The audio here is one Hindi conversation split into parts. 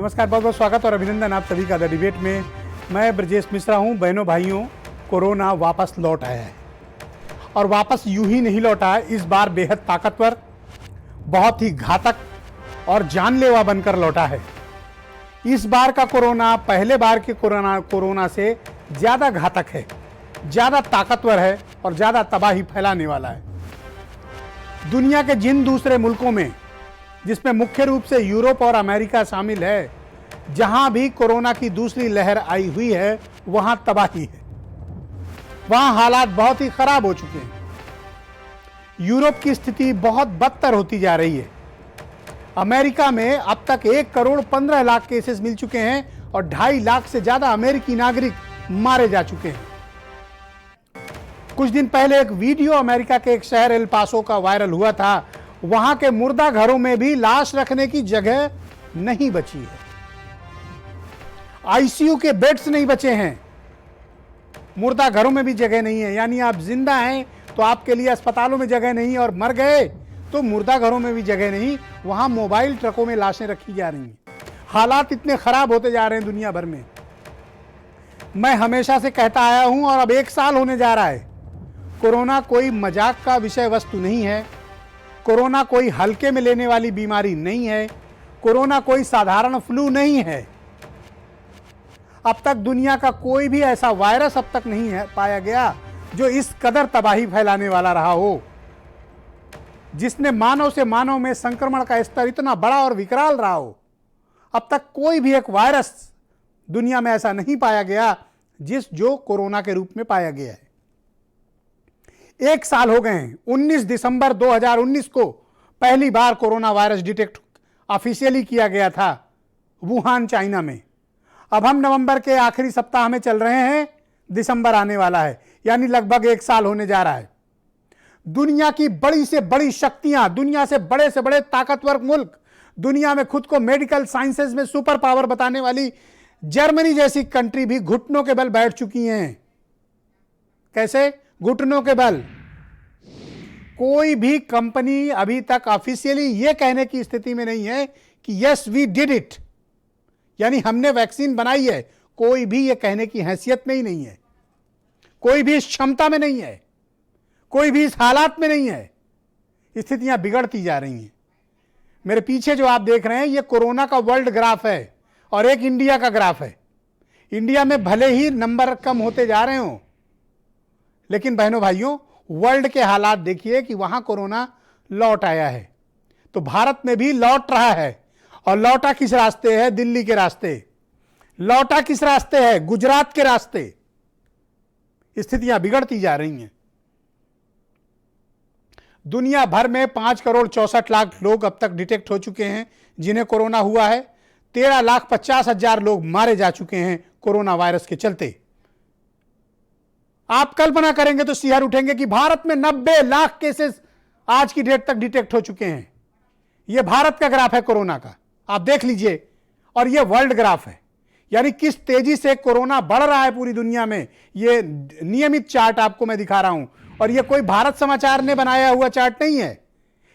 नमस्कार, बहुत बहुत स्वागत और अभिनंदन आप सभी का द डिबेट में। मैं ब्रजेश मिश्रा हूं। बहनों भाइयों, कोरोना वापस लौट आया है और वापस यूं ही नहीं लौटा है, इस बार बेहद ताकतवर, बहुत ही घातक और जानलेवा बनकर लौटा है। इस बार का कोरोना पहले बार के कोरोना से ज्यादा घातक है, ज्यादा ताकतवर है और ज्यादा तबाही फैलाने वाला है। दुनिया के जिन दूसरे मुल्कों में, जिसमें मुख्य रूप से यूरोप और अमेरिका शामिल है, जहां भी कोरोना की दूसरी लहर आई हुई है वहां तबाही है, वहां हालात बहुत ही खराब हो चुके हैं। यूरोप की स्थिति बहुत बदतर होती जा रही है। अमेरिका में अब तक 1,15,00,000 केसेस मिल चुके हैं और 2.5 लाख से ज्यादा अमेरिकी नागरिक मारे जा चुके हैं। कुछ दिन पहले एक वीडियो अमेरिका के एक शहर एल पासो का वायरल हुआ था। वहां के मुर्दा घरों में भी लाश रखने की जगह नहीं बची है, आईसीयू के बेड्स नहीं बचे हैं, मुर्दा घरों में भी जगह नहीं है। यानी आप जिंदा हैं तो आपके लिए अस्पतालों में जगह नहीं, और मर गए तो मुर्दा घरों में भी जगह नहीं। वहां मोबाइल ट्रकों में लाशें रखी जा रही हैं। हालात इतने खराब होते जा रहे हैं दुनिया भर में। मैं हमेशा से कहता आया हूं और अब 1 साल होने जा रहा है, कोरोना कोई मजाक का विषय वस्तु नहीं है। कोरोना कोई हल्के में लेने वाली बीमारी नहीं है। कोरोना कोई साधारण फ्लू नहीं है। अब तक दुनिया का कोई भी ऐसा वायरस अब तक नहीं है पाया गया जो इस कदर तबाही फैलाने वाला रहा हो, जिसने मानव से मानव में संक्रमण का स्तर इतना बड़ा और विकराल रहा हो। अब तक कोई भी एक वायरस दुनिया में ऐसा नहीं पाया गया जो कोरोना के रूप में पाया गया है। 1 साल हो गए हैं। 19 दिसंबर 2019 को पहली बार कोरोना वायरस डिटेक्ट ऑफिशियली किया गया था वुहान, चाइना में। अब हम नवंबर के आखिरी सप्ताह में चल रहे हैं, दिसंबर आने वाला है, यानी लगभग 1 साल होने जा रहा है। दुनिया की बड़ी से बड़ी शक्तियां, दुनिया से बड़े ताकतवर मुल्क, दुनिया में खुद को मेडिकल साइंसेज में सुपर पावर बताने वाली जर्मनी जैसी कंट्री भी घुटनों के बल बैठ चुकी हैं। कैसे? घुटनों के बल। कोई भी कंपनी अभी तक ऑफिशियली यह कहने की स्थिति में नहीं है कि यस वी डिड इट, यानी हमने वैक्सीन बनाई है। कोई भी यह कहने की हैसियत में ही नहीं है, कोई भी इस क्षमता में नहीं है, कोई भी इस हालात में नहीं है। स्थितियां बिगड़ती जा रही हैं। मेरे पीछे जो आप देख रहे हैं ये कोरोना का वर्ल्ड ग्राफ है और एक इंडिया का ग्राफ है। इंडिया में भले ही नंबर कम होते जा रहे हो, लेकिन बहनों भाइयों, वर्ल्ड के हालात देखिए कि वहां कोरोना लौट आया है, तो भारत में भी लौट रहा है। और लौटा किस रास्ते है? दिल्ली के रास्ते। लौटा किस रास्ते है? गुजरात के रास्ते। स्थितियां बिगड़ती जा रही हैं। दुनिया भर में 5,64,00,000 लोग अब तक डिटेक्ट हो चुके हैं जिन्हें कोरोना हुआ है। 13,50,000 लोग मारे जा चुके हैं कोरोना वायरस के चलते। आप कल्पना करेंगे तो सिहर उठेंगे कि भारत में 90 लाख केसेस आज की डेट तक डिटेक्ट हो चुके हैं। यह भारत का ग्राफ है कोरोना का, आप देख लीजिए। और यह वर्ल्ड ग्राफ है, यानी किस तेजी से कोरोना बढ़ रहा है पूरी दुनिया में। यह नियमित चार्ट आपको मैं दिखा रहा हूं, और यह कोई भारत समाचार ने बनाया हुआ चार्ट नहीं है।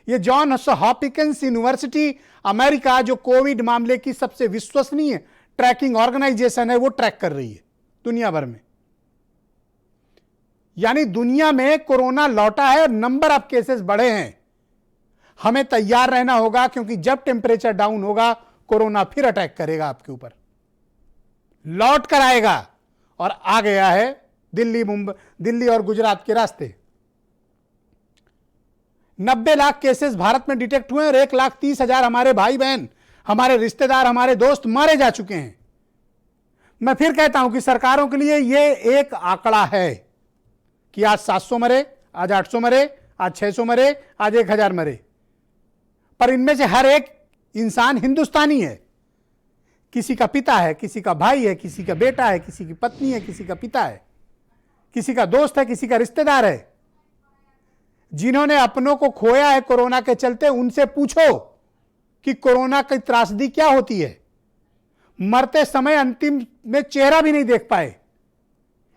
यह जॉन्स हॉपकिंस यूनिवर्सिटी अमेरिका, जो कोविड मामले की सबसे विश्वसनीय ट्रैकिंग ऑर्गेनाइजेशन है, वो ट्रैक कर रही है दुनिया भर में। यानी दुनिया में कोरोना लौटा है, नंबर ऑफ केसेस बढ़े हैं। हमें तैयार रहना होगा, क्योंकि जब टेम्परेचर डाउन होगा कोरोना फिर अटैक करेगा आपके ऊपर, लौट कर आएगा। और आ गया है दिल्ली और गुजरात के रास्ते। 90 लाख केसेस भारत में डिटेक्ट हुए और 1,30,000 हमारे भाई बहन, हमारे रिश्तेदार, हमारे दोस्त मारे जा चुके हैं। मैं फिर कहता हूं कि सरकारों के लिए यह एक आंकड़ा है कि आज 700 मरे, आज 800 मरे, आज 600 मरे, आज 1,000 मरे, पर इनमें से हर एक इंसान हिंदुस्तानी है। किसी का पिता है, किसी का भाई है, किसी का बेटा है, किसी की पत्नी है, किसी का पिता है, किसी का दोस्त है, किसी का रिश्तेदार है। जिन्होंने अपनों को खोया है कोरोना के चलते, उनसे पूछो कि कोरोना की त्रासदी क्या होती है। मरते समय अंतिम में चेहरा भी नहीं देख पाए।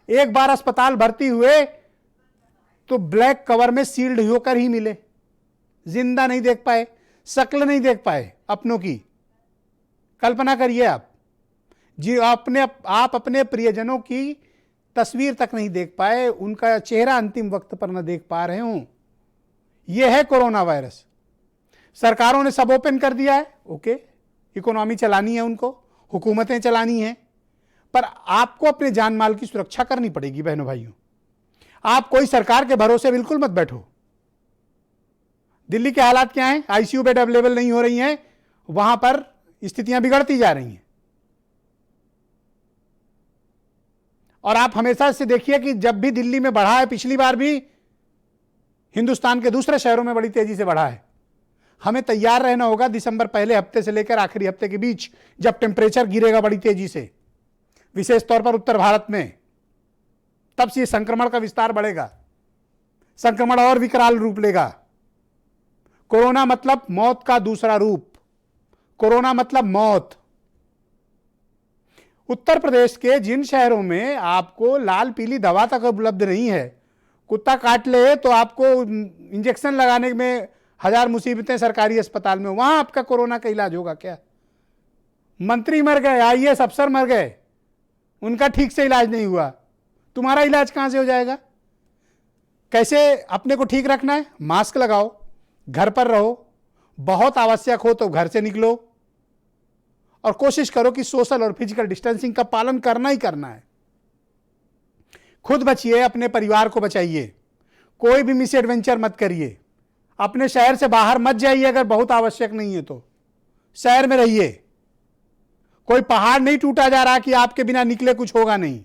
एक बार अस्पताल भर्ती हुए तो ब्लैक कवर में सील्ड होकर ही मिले, जिंदा नहीं देख पाए, शक्ल नहीं देख पाए अपनों की। कल्पना करिए आप जी, आप अपने प्रियजनों की तस्वीर तक नहीं देख पाए, उनका चेहरा अंतिम वक्त पर न देख पा रहे हों। यह है कोरोना वायरस। सरकारों ने सब ओपन कर दिया है, ओके, इकोनॉमी चलानी है उनको, हुकूमतें चलानी हैं, पर आपको अपने जान माल की सुरक्षा करनी पड़ेगी बहनों भाइयों। आप कोई सरकार के भरोसे बिल्कुल मत बैठो। दिल्ली के हालात क्या हैं? आईसीयू बेड अवेलेबल नहीं हो रही हैं, वहां पर स्थितियां बिगड़ती जा रही हैं। और आप हमेशा से देखिए कि जब भी दिल्ली में बढ़ा है, पिछली बार भी हिंदुस्तान के दूसरे शहरों में बड़ी तेजी से बढ़ा है। हमें तैयार रहना होगा दिसंबर पहले हफ्ते से लेकर आखिरी हफ्ते के बीच, जब टेम्परेचर गिरेगा बड़ी तेजी से, विशेष तौर पर उत्तर भारत में, तब से संक्रमण का विस्तार बढ़ेगा, संक्रमण और विकराल रूप लेगा। कोरोना मतलब मौत का दूसरा रूप, कोरोना मतलब मौत। उत्तर प्रदेश के जिन शहरों में आपको लाल पीली दवा तक उपलब्ध नहीं है, कुत्ता काट ले तो आपको इंजेक्शन लगाने में हजार मुसीबतें सरकारी अस्पताल में, वहां आपका कोरोना का इलाज होगा क्या? मंत्री मर गए, आईएएस अफसर मर गए, उनका ठीक से इलाज नहीं हुआ, तुम्हारा इलाज कहां से हो जाएगा? कैसे अपने को ठीक रखना है? मास्क लगाओ, घर पर रहो, बहुत आवश्यक हो तो घर से निकलो, और कोशिश करो कि सोशल और फिजिकल डिस्टेंसिंग का पालन करना ही करना है। खुद बचिए, अपने परिवार को बचाइए, कोई भी मिस एडवेंचर मत करिए, अपने शहर से बाहर मत जाइए, अगर बहुत आवश्यक नहीं है तो शहर में रहिए। कोई पहाड़ नहीं टूटा जा रहा कि आपके बिना निकले कुछ होगा नहीं।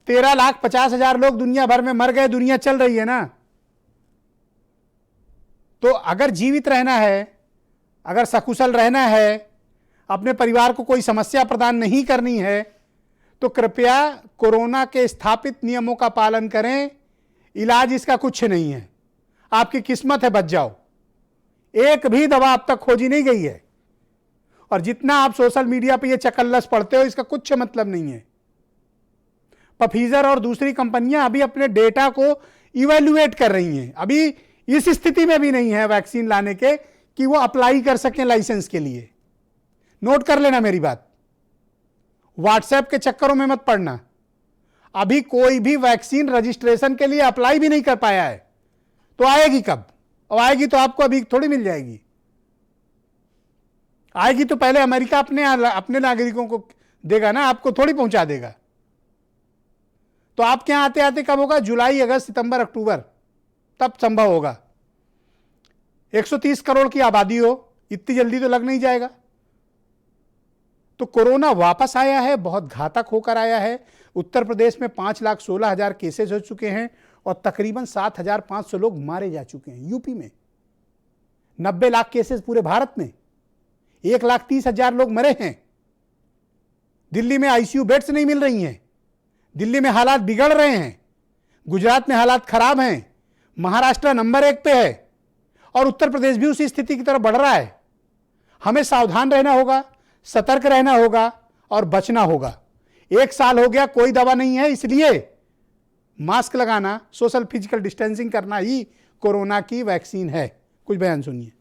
13,50,000 लोग दुनिया भर में मर गए, दुनिया चल रही है ना। तो अगर जीवित रहना है, अगर सकुशल रहना है, अपने परिवार को कोई समस्या प्रदान नहीं करनी है, तो कृपया कोरोना के स्थापित नियमों का पालन करें। इलाज इसका कुछ नहीं है, आपकी किस्मत है बच जाओ। एक भी दवा अब तक खोजी नहीं गई है, और जितना आप सोशल मीडिया पे ये चकल्लस पढ़ते हो, इसका कुछ मतलब नहीं है। फाइजर और दूसरी कंपनियां अभी अपने डेटा को इवैल्यूएट कर रही हैं, अभी इस स्थिति में भी नहीं है वैक्सीन लाने के कि वो अप्लाई कर सकें लाइसेंस के लिए। नोट कर लेना मेरी बात, व्हाट्सएप के चक्करों में मत पड़ना। अभी कोई भी वैक्सीन रजिस्ट्रेशन के लिए अप्लाई भी नहीं कर पाया है, तो आएगी कब? और आएगी तो आपको अभी थोड़ी मिल जाएगी, आएगी तो पहले अमेरिका अपने नागरिकों को देगा ना, आपको थोड़ी पहुंचा देगा। तो आपके यहां आते आते कब होगा? जुलाई, अगस्त, सितंबर, अक्टूबर, तब संभव होगा। 130 करोड़ की आबादी हो, इतनी जल्दी तो लग नहीं जाएगा। तो कोरोना वापस आया है, बहुत घातक होकर आया है। उत्तर प्रदेश में 5,16,000 केसेस हो चुके हैं और तकरीबन 7,500 लोग मारे जा चुके हैं। यूपी में 90 लाख केसेस पूरे भारत में, 1,30,000 लोग मरे हैं। दिल्ली में आईसीयू बेड्स नहीं मिल रही हैं, दिल्ली में हालात बिगड़ रहे हैं, गुजरात में हालात खराब हैं, महाराष्ट्र नंबर 1 पे है, और उत्तर प्रदेश भी उसी स्थिति की तरफ बढ़ रहा है। हमें सावधान रहना होगा, सतर्क रहना होगा और बचना होगा। 1 साल हो गया, कोई दवा नहीं है, इसलिए मास्क लगाना, सोशल फिजिकल डिस्टेंसिंग करना ही कोरोना की वैक्सीन है। कुछ बयान सुनिए।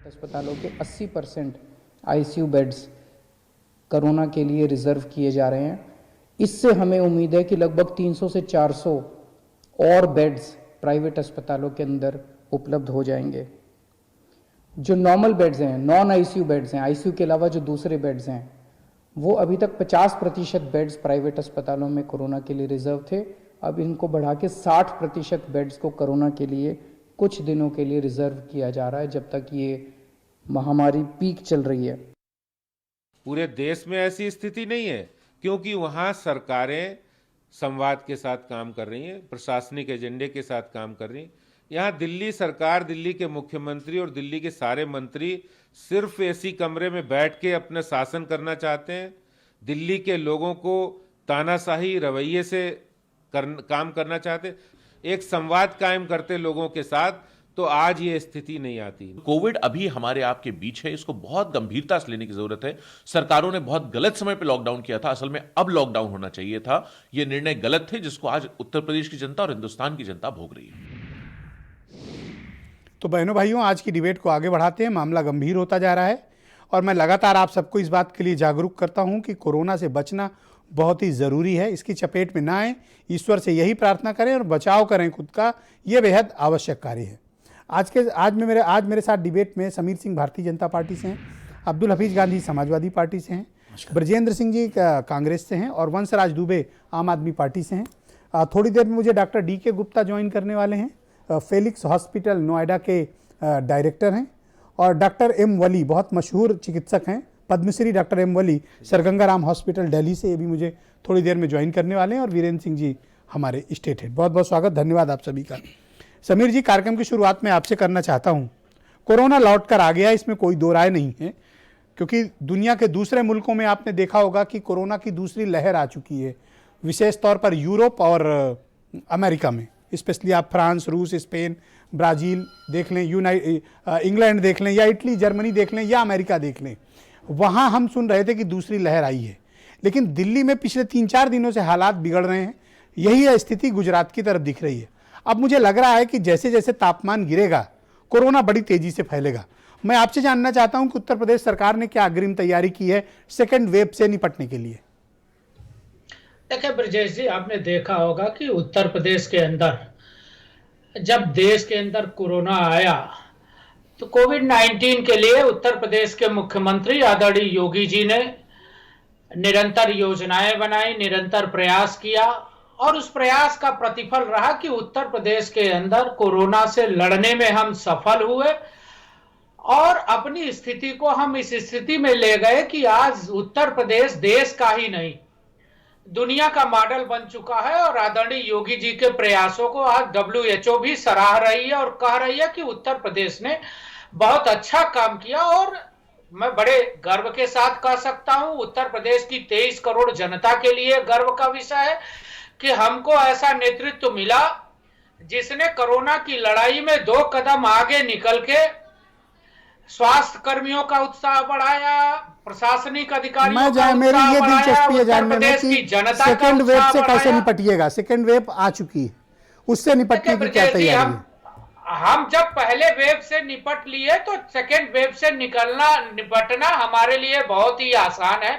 अस्पतालों के 80% आईसीयू बेड्स कोरोना के लिए रिजर्व किए जा रहे हैं। इससे हमें उम्मीद है कि लगभग 300 से 400 और बेड्स प्राइवेट अस्पतालों के अंदर उपलब्ध हो जाएंगे। जो नॉर्मल बेड्स हैं, नॉन आईसीयू बेड्स हैं, आईसीयू के अलावा जो दूसरे बेड्स हैं, वो अभी तक 50% बेड्स प्राइवेट अस्पतालों में कोरोना के लिए रिजर्व थे। अब इनको बढ़ा के 60% बेड्स को कोरोना के लिए कुछ दिनों के लिए रिजर्व किया जा रहा है, जब तक ये महामारी पीक चल रही है। पूरे देश में ऐसी स्थिति नहीं है, क्योंकि वहाँ सरकारें संवाद के साथ काम कर रही हैं, प्रशासनिक एजेंडे के साथ काम कर रही हैं। यहाँ दिल्ली सरकार, दिल्ली के मुख्यमंत्री और दिल्ली के सारे मंत्री सिर्फ एसी कमरे में बैठ के अपना शासन करना चाहते हैं। दिल्ली के लोगों को तानाशाही रवैये से काम करना चाहते हैं। एक संवाद कायम करते लोगों के साथ, तो आज ये स्थिति नहीं आती। कोविड अभी हमारे आपके बीच है, इसको बहुत गंभीरता से लेने की जरूरत है। सरकारों ने बहुत गलत समय पे लॉकडाउन किया था, असल में अब लॉकडाउन होना चाहिए था। ये निर्णय गलत थे, जिसको आज उत्तर प्रदेश की जनता और हिंदुस्तान की जनता भोग रही है। तो बहनों भाइयों, आज की डिबेट को आगे बढ़ाते हैं। मामला गंभीर होता जा रहा है और मैं लगातार आप सबको इस बात के लिए जागरूक करता हूं कि कोरोना से बचना बहुत ही ज़रूरी है। इसकी चपेट में ना आए, ईश्वर से यही प्रार्थना करें और बचाव करें खुद का, ये बेहद आवश्यक कार्य है। आज मेरे साथ डिबेट में समीर सिंह भारतीय जनता पार्टी से हैं, अब्दुल हफीज़ गांधी समाजवादी पार्टी से हैं, ब्रजेंद्र सिंह जी कांग्रेस से हैं और वंशराज दुबे आम आदमी पार्टी से हैं। थोड़ी देर में मुझे डॉक्टर DK गुप्ता ज्वाइन करने वाले हैं, फेलिक्स हॉस्पिटल नोएडा के डायरेक्टर हैं, और डॉक्टर M वली बहुत मशहूर चिकित्सक हैं, पद्मश्री डॉक्टर M वली सरगंगा राम हॉस्पिटल दिल्ली से, ये भी मुझे थोड़ी देर में ज्वाइन करने वाले हैं, और वीरेंद्र सिंह जी हमारे स्टेट हेड। बहुत बहुत स्वागत, धन्यवाद आप सभी का। समीर जी, कार्यक्रम की शुरुआत में आपसे करना चाहता हूँ, कोरोना लौट कर आ गया, इसमें कोई दो राय नहीं है, क्योंकि दुनिया के दूसरे मुल्कों में आपने देखा होगा कि कोरोना की दूसरी लहर आ चुकी है, विशेष तौर पर यूरोप और अमेरिका में। स्पेशली आप फ्रांस, रूस, स्पेन, ब्राज़ील देख लें, इंग्लैंड देख लें, या इटली, जर्मनी देख लें, या अमेरिका देख लें, वहाँ हम सुन रहे थे कि दूसरी लहर आई है। लेकिन दिल्ली में पिछले 3-4 दिनों से हालात बिगड़ रहे हैं। यही स्थिति गुजरात की तरफ दिख रही है। अब मुझे लग रहा है कि जैसे जैसे तापमान गिरेगा, कोरोना बड़ी तेजी से फैलेगा। मैं आपसे जानना चाहता हूं कि उत्तर प्रदेश सरकार ने क्या अग्रिम तैयारी की है सेकेंड वेव से निपटने के लिए। देखिए ब्रजेश जी, आपने देखा होगा कि उत्तर प्रदेश के अंदर जब देश के अंदर कोरोना आया तो कोविड-19 के लिए उत्तर प्रदेश के मुख्यमंत्री आदरणीय योगी जी ने निरंतर योजनाएं बनाई, निरंतर प्रयास किया, और उस प्रयास का प्रतिफल रहा कि उत्तर प्रदेश के अंदर कोरोना से लड़ने में हम सफल हुए और अपनी स्थिति को हम इस स्थिति में ले गए कि आज उत्तर प्रदेश देश का ही नहीं, दुनिया का मॉडल बन चुका है। और आदरणीय योगी जी के प्रयासों को आज WHO भी सराह रही है और कह रही है कि उत्तर प्रदेश ने बहुत अच्छा काम किया। और मैं बड़े गर्व के साथ कह सकता हूं, उत्तर प्रदेश की 23 करोड़ जनता के लिए गर्व का विषय है कि हमको ऐसा नेतृत्व मिला जिसने कोरोना की लड़ाई में 2 कदम आगे निकल के स्वास्थ्य कर्मियों का उत्साह बढ़ाया, प्रशासनिक अधिकारियों का मेरी ये दिलचस्पी है जानने में कि सेकेंड वेव से कैसे निपटिएगा। सेकेंड वेव आ चुकी है, उससे निपटने की क्या तैयारी है? हम जब पहले वेव से निपट लिए तो सेकेंड वेव से निपटना हमारे लिए बहुत ही आसान है,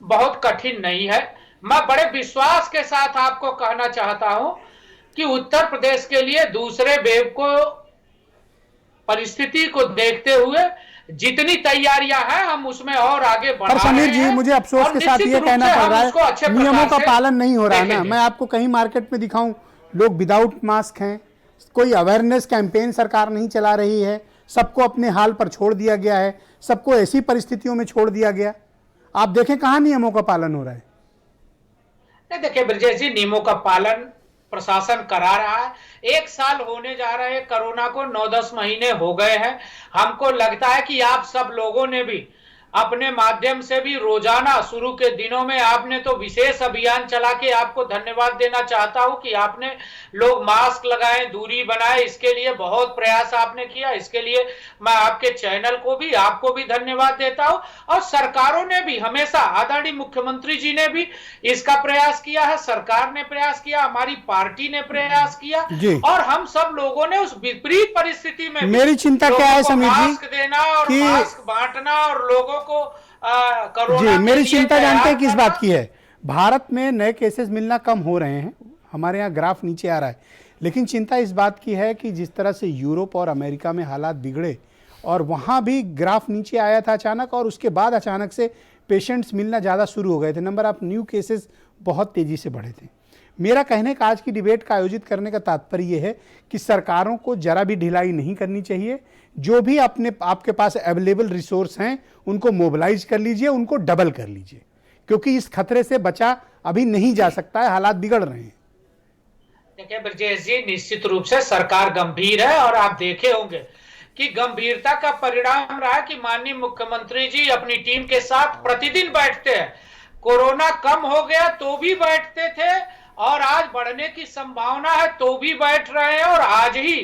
बहुत कठिन नहीं है। मैं बड़े विश्वास के साथ आपको कहना चाहता हूं कि उत्तर प्रदेश के लिए दूसरे वेव को परिस्थिति को देखते हुए जितनी तैयारियां हैं हम उसमें और आगे बढ़ा रहे हैं। समीर जी, मुझे अफसोस के साथ ये कहना पड़ रहा है, नियमों का पालन नहीं हो रहा है ना। मैं आपको कहीं मार्केट में दिखाऊं, लोग विदाउट मास्क हैं, कोई अवेयरनेस कैंपेन सरकार नहीं चला रही है, सबको अपने हाल पर छोड़ दिया गया है, सबको ऐसी परिस्थितियों में छोड़ दिया गया। आप देखें कहाँ नियमों का पालन हो रहा है। नहीं, देखिए ब्रजेश जी, नियमों का पालन प्रशासन करा रहा है। 1 साल होने जा रहे हैं कोरोना को, 9-10 महीने हो गए हैं। हमको लगता है कि आप सब लोगों ने भी अपने माध्यम से भी रोजाना, शुरू के दिनों में आपने तो विशेष अभियान चला के आपको धन्यवाद देना चाहता हूं कि आपने लोग मास्क लगाए, दूरी बनाए, इसके लिए बहुत प्रयास आपने किया। इसके लिए मैं आपके चैनल को भी, आपको भी धन्यवाद देता हूं। और सरकारों ने भी हमेशा, आदरणीय मुख्यमंत्री जी ने भी इसका प्रयास किया है, सरकार ने प्रयास किया, हमारी पार्टी ने प्रयास किया, और हम सब लोगों ने उस विपरीत परिस्थिति में मेरी चिंता क्या है समीर जी, मास्क देना और मास्क बांटना और लोगों को जी, मेरी चिंता जानते हैं किस बात की है। भारत में नए केसेस मिलना कम हो रहे हैं, हमारे यहाँ ग्राफ नीचे आ रहा है, लेकिन चिंता इस बात की है कि जिस तरह से यूरोप और अमेरिका में हालात बिगड़े और वहाँ भी ग्राफ नीचे आया था अचानक, और उसके बाद अचानक से पेशेंट्स मिलना ज़्यादा शुरू हो गए थे, नंबर ऑफ न्यू केसेस बहुत तेज़ी से बढ़े थे। मेरा कहने का आज की डिबेट का आयोजित करने का तात्पर्य यह है कि सरकारों को जरा भी ढिलाई नहीं करनी चाहिए। जो भी आपके पास अवेलेबल रिसोर्स हैं उनको मोबिलाइज कर लीजिए, उनको डबल कर लीजिए, क्योंकि इस खतरे से बचा अभी नहीं जा सकता है, हालात बिगड़ रहे हैं। देखिए ब्रजेश जी, निश्चित रूप से सरकार गंभीर है, और आप देखे होंगे कि गंभीरता का परिणाम रहा कि माननीय मुख्यमंत्री जी अपनी टीम के साथ प्रतिदिन बैठते हैं। कोरोना कम हो गया तो भी बैठते थे, और आज बढ़ने की संभावना है तो भी बैठ रहे हैं। और आज ही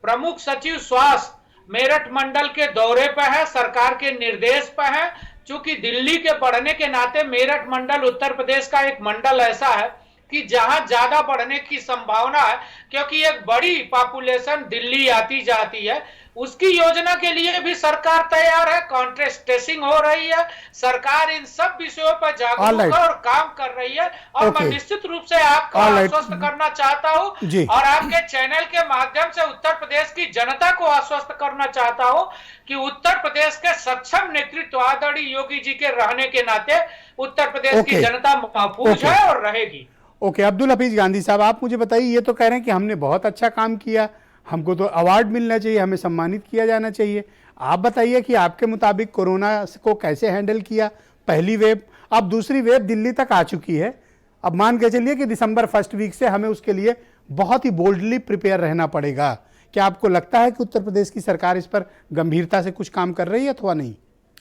प्रमुख सचिव स्वास्थ्य मेरठ मंडल के दौरे पर है, सरकार के निर्देश पर है। चूंकि दिल्ली के बढ़ने के नाते मेरठ मंडल उत्तर प्रदेश का एक मंडल ऐसा है कि जहां ज्यादा बढ़ने की संभावना है, क्योंकि एक बड़ी पॉपुलेशन दिल्ली आती जाती है, उसकी योजना के लिए भी सरकार तैयार है। कॉन्ट्रैक्ट ट्रेसिंग हो रही है, सरकार इन सब विषयों पर जागरूक है और काम कर रही है। और मैं निश्चित रूप से आपको आश्वस्त करना चाहता हूं और आपके चैनल के माध्यम से उत्तर प्रदेश की जनता को आश्वस्त करना चाहता हूं कि उत्तर प्रदेश के सक्षम नेतृत्व आदरणीय योगी जी के रहने के नाते उत्तर प्रदेश की जनता महफूज है और रहेगी। ओके, अब्दुल हफीज गांधी साहब, आप मुझे बताइए, ये तो कह रहे हैं कि हमने बहुत अच्छा काम किया, हमको तो अवार्ड मिलना चाहिए, हमें सम्मानित किया जाना चाहिए। आप बताइए कि आपके मुताबिक कोरोना को कैसे हैंडल किया? पहली वेव, अब दूसरी वेव दिल्ली तक आ चुकी है। अब मान के चलिए कि दिसंबर फर्स्ट वीक से हमें उसके लिए बहुत ही बोल्डली प्रिपेयर रहना पड़ेगा। क्या आपको लगता है कि उत्तर प्रदेश की सरकार इस पर गंभीरता से कुछ काम कर रही है अथवा नहीं?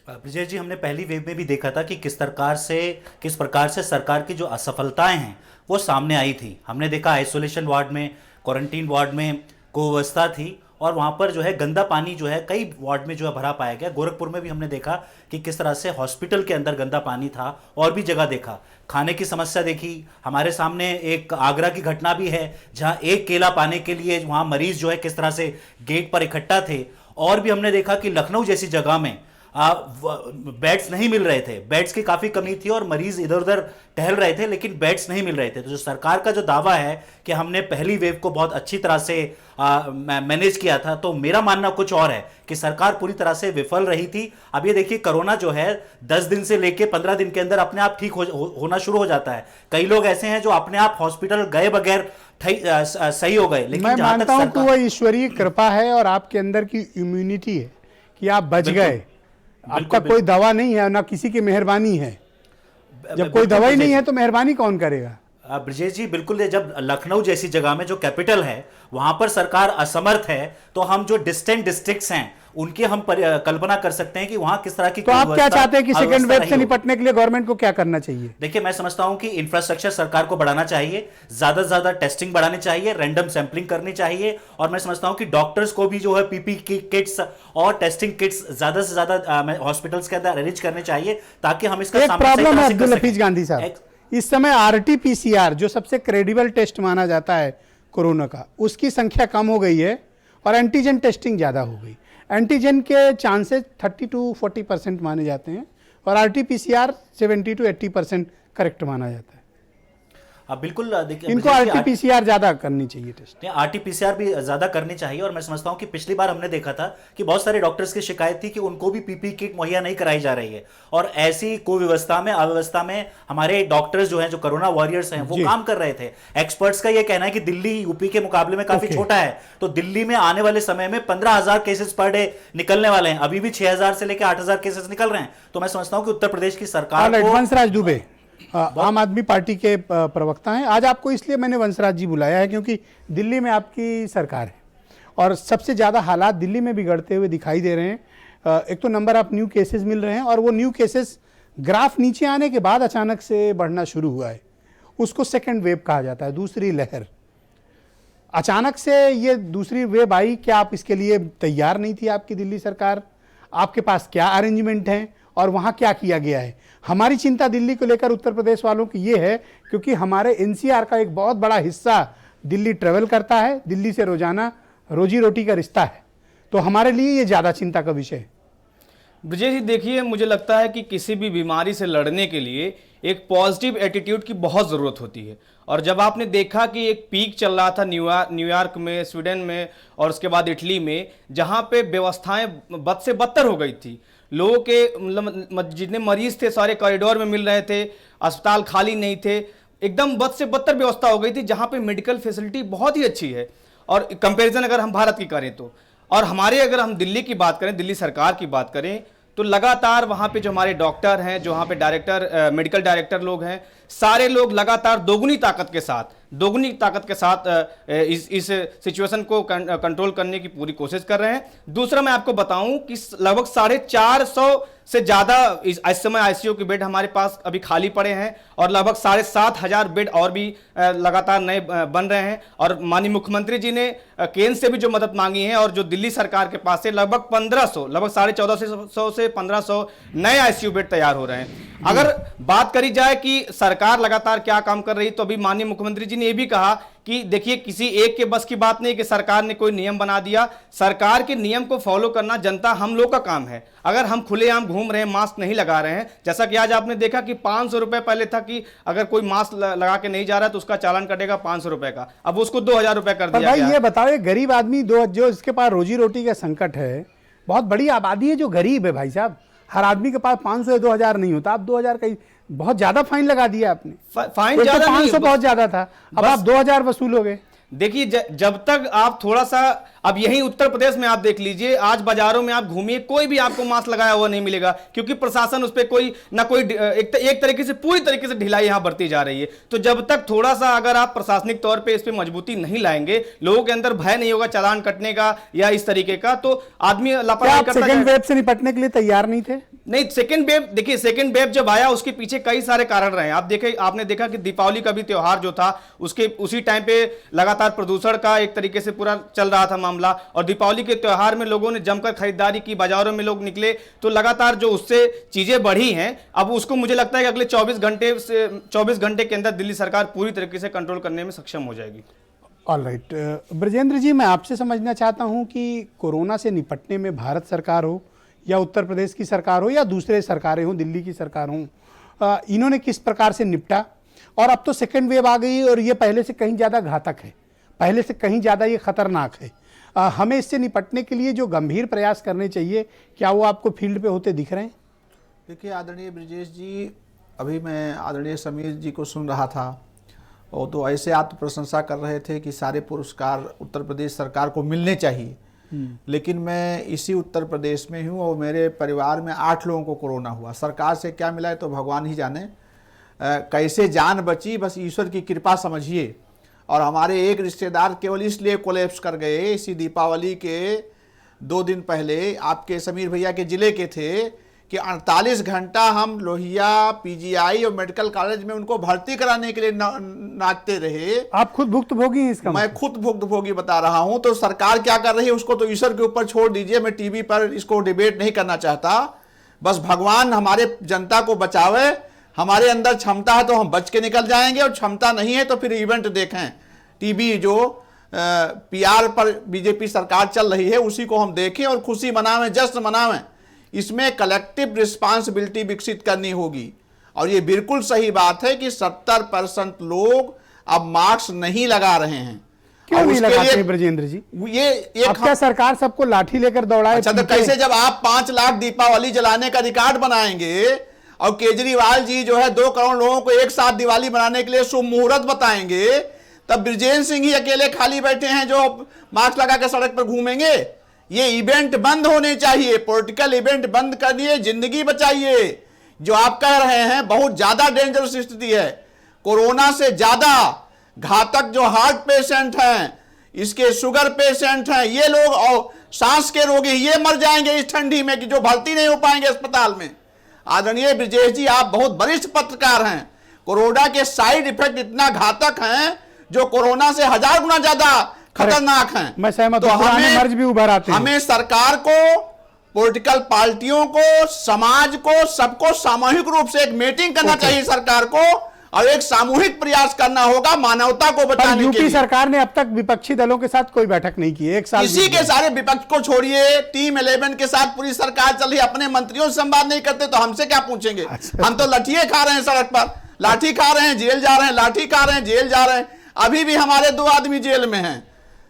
ब्रजेश जी, हमने पहली वेव में भी देखा था कि किस प्रकार से सरकार की जो असफलताएं हैं वो सामने आई थी। हमने देखा आइसोलेशन वार्ड में, क्वारंटीन वार्ड में कुव्यवस्था थी और वहाँ पर जो है गंदा पानी जो है कई वार्ड में जो है भरा पाया गया। गोरखपुर में भी हमने देखा कि किस तरह से हॉस्पिटल के अंदर गंदा पानी था और भी जगह देखा। खाने की समस्या देखी। हमारे सामने एक आगरा की घटना भी है जहाँ एक केला पाने के लिए वहाँ मरीज जो है किस तरह से गेट पर इकट्ठा थे। और भी हमने देखा कि लखनऊ जैसी जगह में बेड्स नहीं मिल रहे थे, बेड्स की काफ़ी कमी थी और मरीज इधर उधर टहल रहे थे लेकिन बेड्स नहीं मिल रहे थे। तो जो सरकार का जो दावा है कि हमने पहली वेव को बहुत अच्छी तरह से मैनेज किया था, तो मेरा मानना कुछ और है कि सरकार पूरी तरह से विफल रही थी। अब ये देखिए, कोरोना जो है 10 दिन से लेके 15 दिन के अंदर अपने आप ठीक होना शुरू हो जाता है। कई लोग ऐसे हैं जो अपने आप हॉस्पिटल गए बगैर सही हो गए। लेकिन मैं मानता हूं कि वह ईश्वरीय कृपा है और आपके अंदर की इम्यूनिटी है कि आप बच गए। आपका कोई दवा नहीं है, ना किसी की मेहरबानी है। जब कोई दवा ही नहीं है तो मेहरबानी कौन करेगा? ब्रजेश जी, बिल्कुल। जब लखनऊ जैसी जगह में जो कैपिटल है वहां पर सरकार असमर्थ है, तो हम जो डिस्टेंट डिस्ट्रिक्ट्स हैं उनकी हम कल्पना कर सकते हैं कि वहां किस तरह की। तो आप क्या चाहते हैं कि सेकंड वेव से निपटने के लिए गवर्नमेंट को क्या करना चाहिए? देखिए, मैं समझता हूं कि इंफ्रास्ट्रक्चर सरकार को बढ़ाना चाहिए, ज्यादा से ज्यादा टेस्टिंग बढ़ानी चाहिए, रैंडम सैंपलिंग करनी चाहिए और मैं समझता हूं कि डॉक्टर्स को भी जो है पीपी किट्स और टेस्टिंग किट्स ज्यादा से ज्यादा हॉस्पिटल्स के अंदर अरेंज करने चाहिए ताकि हम इसका एक प्रॉब्लम है अब्दुल हफीज गांधी साहब, इस समय आरटी-पीसीआर जो सबसे क्रेडिबल टेस्ट माना जाता है कोरोना का, उसकी संख्या कम हो गई है और एंटीजन टेस्टिंग ज़्यादा हो गई। एंटीजन के चांसेस 30 to 40% माने जाते हैं और आरटी-पीसीआर 70 to 80% करेक्ट माना जाता है। बिल्कुल। देखिए, इनको आरटी-पीसीआर ज्यादा करनी चाहिए टेस्ट। आरटी-पीसीआर भी ज्यादा करनी चाहिए और मैं समझता हूं कि पिछली बार हमने देखा था कि बहुत सारे डॉक्टर्स की शिकायत थी कि उनको भी पीपी किट मुहैया नहीं कराई जा रही है और ऐसी कुव्यवस्था में, अव्यवस्था में हमारे डॉक्टर्स जो हैं, जो कोरोना वॉरियर्स हैं, वो काम कर रहे थे। एक्सपर्ट्स का ये कहना है कि दिल्ली यूपी के मुकाबले में काफी छोटा है, तो दिल्ली में आने वाले समय में 15,000 केसेस पर डे निकलने वाले हैं। अभी भी 6,000 से लेकर 8,000 केसेस निकल रहे हैं। तो मैं समझता हूं कि उत्तर प्रदेश की सरकार को। वंशराज दुबे आम आदमी पार्टी के प्रवक्ता हैं। आज आपको इसलिए मैंने वंशराज जी बुलाया है क्योंकि दिल्ली में आपकी सरकार है और सबसे ज़्यादा हालात दिल्ली में बिगड़ते हुए दिखाई दे रहे हैं। एक तो नंबर ऑफ न्यू केसेस मिल रहे हैं और वो न्यू केसेस ग्राफ नीचे आने के बाद अचानक से बढ़ना शुरू हुआ है। उसको सेकेंड वेव कहा जाता है, दूसरी लहर। अचानक से ये दूसरी वेव आई, क्या आप इसके लिए तैयार नहीं थी आपकी दिल्ली सरकार? आपके पास क्या अरेंजमेंट हैं और वहाँ क्या किया गया है? हमारी चिंता दिल्ली को लेकर उत्तर प्रदेश वालों की ये है क्योंकि हमारे एनसीआर का एक बहुत बड़ा हिस्सा दिल्ली ट्रेवल करता है, दिल्ली से रोजाना रोजी रोटी का रिश्ता है, तो हमारे लिए ये ज़्यादा चिंता का विषय है। ब्रजेश जी, देखिए, मुझे लगता है कि किसी भी बीमारी से लड़ने के लिए एक पॉजिटिव एटीट्यूड की बहुत ज़रूरत होती है। और जब आपने देखा कि एक पीक चल रहा था न्यूयॉर्क में, स्वीडन में और उसके बाद इटली में, जहाँ पे व्यवस्थाएं बद से बदतर हो गई थी, लोगों के मतलब जितने मरीज थे सारे कॉरिडोर में मिल रहे थे, अस्पताल खाली नहीं थे, एकदम बद से बदतर व्यवस्था हो गई थी, जहाँ पे मेडिकल फैसिलिटी बहुत ही अच्छी है। और कंपैरिजन अगर हम भारत की करें तो, और हमारे अगर हम दिल्ली की बात करें, दिल्ली सरकार की बात करें, तो लगातार वहाँ पे जो हमारे डॉक्टर हैं, जो वहाँ पे डायरेक्टर, मेडिकल डायरेक्टर लोग हैं, सारे लोग लगातार दोगुनी ताकत के साथ इस सिचुएशन को कंट्रोल करने की पूरी कोशिश कर रहे हैं। दूसरा, मैं आपको बताऊं कि लगभग 450 से ज़्यादा इस समय आईसीयू के बेड हमारे पास अभी खाली पड़े हैं और लगभग 7,500 बेड और भी लगातार नए बन रहे हैं। और माननीय मुख्यमंत्री जी ने केंद्र से भी जो मदद मांगी है और जो दिल्ली सरकार के पास से लगभग 1500, लगभग 1450 से 1500 नए आईसीयू बेड तैयार हो रहे हैं। अगर बात करी जाए कि सरकार सरकार लगातार क्या काम कर रही। तो अभी माननीय मुख्यमंत्री जी ने यह भी कहा कि देखिए किसी एक के बस की बात नहीं कि सरकार ने कोई नियम बना दिया, सरकार के नियम को फॉलो करना जनता हम लोग का काम है। अगर हम खुलेआम घूम रहे हैं, मास्क नहीं लगा रहे हैं, जैसा कि आज आपने देखा कि 500 रुपए पहले था कि अगर कोई मास्क लगा के नहीं जा रहा है तो उसका चालान कटेगा 500 रुपए का, अब उसको 2000 रुपए कर दिया भाई गया। ये बताओ, ये गरीब आदमी जो इसके पास रोजी रोटी का संकट है, बहुत बड़ी आबादी है जो गरीब है भाई साहब, हर आदमी के पास 500 या 2000 नहीं होता। आप 2000 का बहुत ज्यादा फाइन लगा दिया आपने। फाइन ज्यादा नहीं, 500 बहुत ज्यादा था, अब आप 2000 वसूलोगे। देखिए जब तक आप थोड़ा सा, अब यही उत्तर प्रदेश में आप देख लीजिए, आज बाजारों में आप घूमिए, कोई भी आपको मास्क लगाया हुआ नहीं मिलेगा, क्योंकि प्रशासन उस पर कोई ना कोई एक तरीके से पूरी तरीके से ढिलाई यहां बरती जा रही है। तो जब तक थोड़ा सा अगर आप प्रशासनिक तौर पे इस पे मजबूती नहीं लाएंगे, लोगों के अंदर भय नहीं होगा चालान कटने का या इस तरीके का, तो आदमी लापरवाही करता सेकंड वेव से निपटने के लिए तैयार नहीं थे? नहीं, सेकंड वेव, देखिए सेकंड वेव जब आया उसके पीछे कई सारे कारण रहे। आपने देखा कि दीपावली का भी त्योहार जो था उसके उसी टाइम पे लगातार प्रदूषण का एक तरीके से पूरा चल रहा था मामला, और दीपावली के त्योहार में लोगों ने जमकर खरीदारी की, बाजारों में लोग निकले, तो लगातार जो उससे चीजें बढ़ी हैं, अब उसको मुझे लगता है कि अगले 24 घंटे के अंदर दिल्ली सरकार पूरी तरीके से कंट्रोल करने में सक्षम हो जाएगी। ऑलराइट, ब्रजेंद्र जी, मैं आपसे समझना चाहता हूं कि कोरोना से निपटने में भारत सरकार हो या उत्तर प्रदेश की सरकार हो या दूसरे सरकारें हों, दिल्ली की सरकार हो, इन्होंने किस प्रकार से निपटा। और अब तो सेकेंड वेव आ गई और ये पहले से कहीं ज़्यादा घातक है, पहले से कहीं ज़्यादा ये खतरनाक है। हमें इससे निपटने के लिए जो गंभीर प्रयास करने चाहिए, क्या वो आपको फील्ड पे होते दिख रहे हैं? देखिए आदरणीय ब्रजेश जी, अभी मैं आदरणीय समीर जी को सुन रहा था, और तो ऐसे आत्म प्रशंसा कर रहे थे कि सारे पुरस्कार उत्तर प्रदेश सरकार को मिलने चाहिए। लेकिन मैं इसी उत्तर प्रदेश में हूँ और मेरे परिवार में 8 लोगों को कोरोना हुआ। सरकार से क्या मिला है तो भगवान ही जाने, कैसे जान बची बस ईश्वर की कृपा समझिए। और हमारे एक रिश्तेदार केवल इसलिए कोलैप्स कर गए, इसी दीपावली के 2 दिन पहले आपके समीर भैया के ज़िले के थे कि 48 घंटा हम लोहिया पीजीआई और मेडिकल कॉलेज में उनको भर्ती कराने के लिए नाचते रहे। आप खुद भुक्तभोगी हैं इसका? मैं खुद भुक्तभोगी बता रहा हूं। तो सरकार क्या कर रही है उसको तो ईश्वर के ऊपर छोड़ दीजिए, मैं टीवी पर इसको डिबेट नहीं करना चाहता। बस भगवान हमारे जनता को बचावे, हमारे अंदर क्षमता है तो हम बच के निकल जाएंगे, और क्षमता नहीं है तो फिर इवेंट देखें। टीवी जो पीआर पर बीजेपी सरकार चल रही है उसी को हम देखें और खुशी मनावें, जश्न मनावें। इसमें कलेक्टिव रिस्पांसिबिलिटी विकसित करनी होगी। और ये बिल्कुल सही बात है कि 70% लोग अब मास्क नहीं लगा रहे हैं। क्यों नहीं लगाते ब्रजेंद्र जी? ये एक क्या सरकार सबको लाठी लेकर दौड़ाए? अच्छा, तो कैसे जब आप 5 लाख दीपावली जलाने का रिकॉर्ड बनाएंगे और केजरीवाल जी जो है 2 करोड़ लोगों को एक साथ दिवाली मनाने के लिए शुभ मुहूर्त बताएंगे, तब ब्रजेश सिंह ही अकेले खाली बैठे हैं जो मास्क लगा कर सड़क पर घूमेंगे। ये इवेंट बंद होने चाहिए, पॉलिटिकल इवेंट बंद करिए, जिंदगी बचाइए। जो आप कह रहे हैं बहुत ज्यादा डेंजरस स्थिति है। कोरोना से ज्यादा घातक जो हार्ट पेशेंट हैं, इसके शुगर पेशेंट हैं, ये लोग और सांस के रोगी ये मर जाएंगे इस ठंडी में कि जो भर्ती नहीं हो पाएंगे अस्पताल में। आदरणीय ब्रजेश जी, आप बहुत वरिष्ठ पत्रकार हैं। कोरोना के साइड इफेक्ट इतना घातक हैं जो कोरोना से 1000 गुना ज्यादा खतरनाक हैं। मैं सहमत तो हूं, पुराने मर्ज भी उभर आते हैं। हमें सरकार को, पॉलिटिकल पार्टियों को, समाज को, सबको सामूहिक रूप से एक मीटिंग करना चाहिए सरकार को, और एक सामूहिक प्रयास करना होगा मानवता को बचाने के लिए। यूपी सरकार ने अब तक विपक्षी दलों के साथ कोई बैठक नहीं की, 1 साल इसी के सारे विपक्ष को छोड़िए, टीम 11 के साथ पूरी सरकार चल रही है, अपने मंत्रियों से संवाद नहीं करते तो हमसे क्या पूछेंगे? हम तो लठिए खा रहे हैं सड़क पर, लाठी खा रहे हैं जेल जा रहे हैं, लाठी खा रहे हैं जेल जा रहे हैं। अभी भी हमारे 2 आदमी जेल में हैं,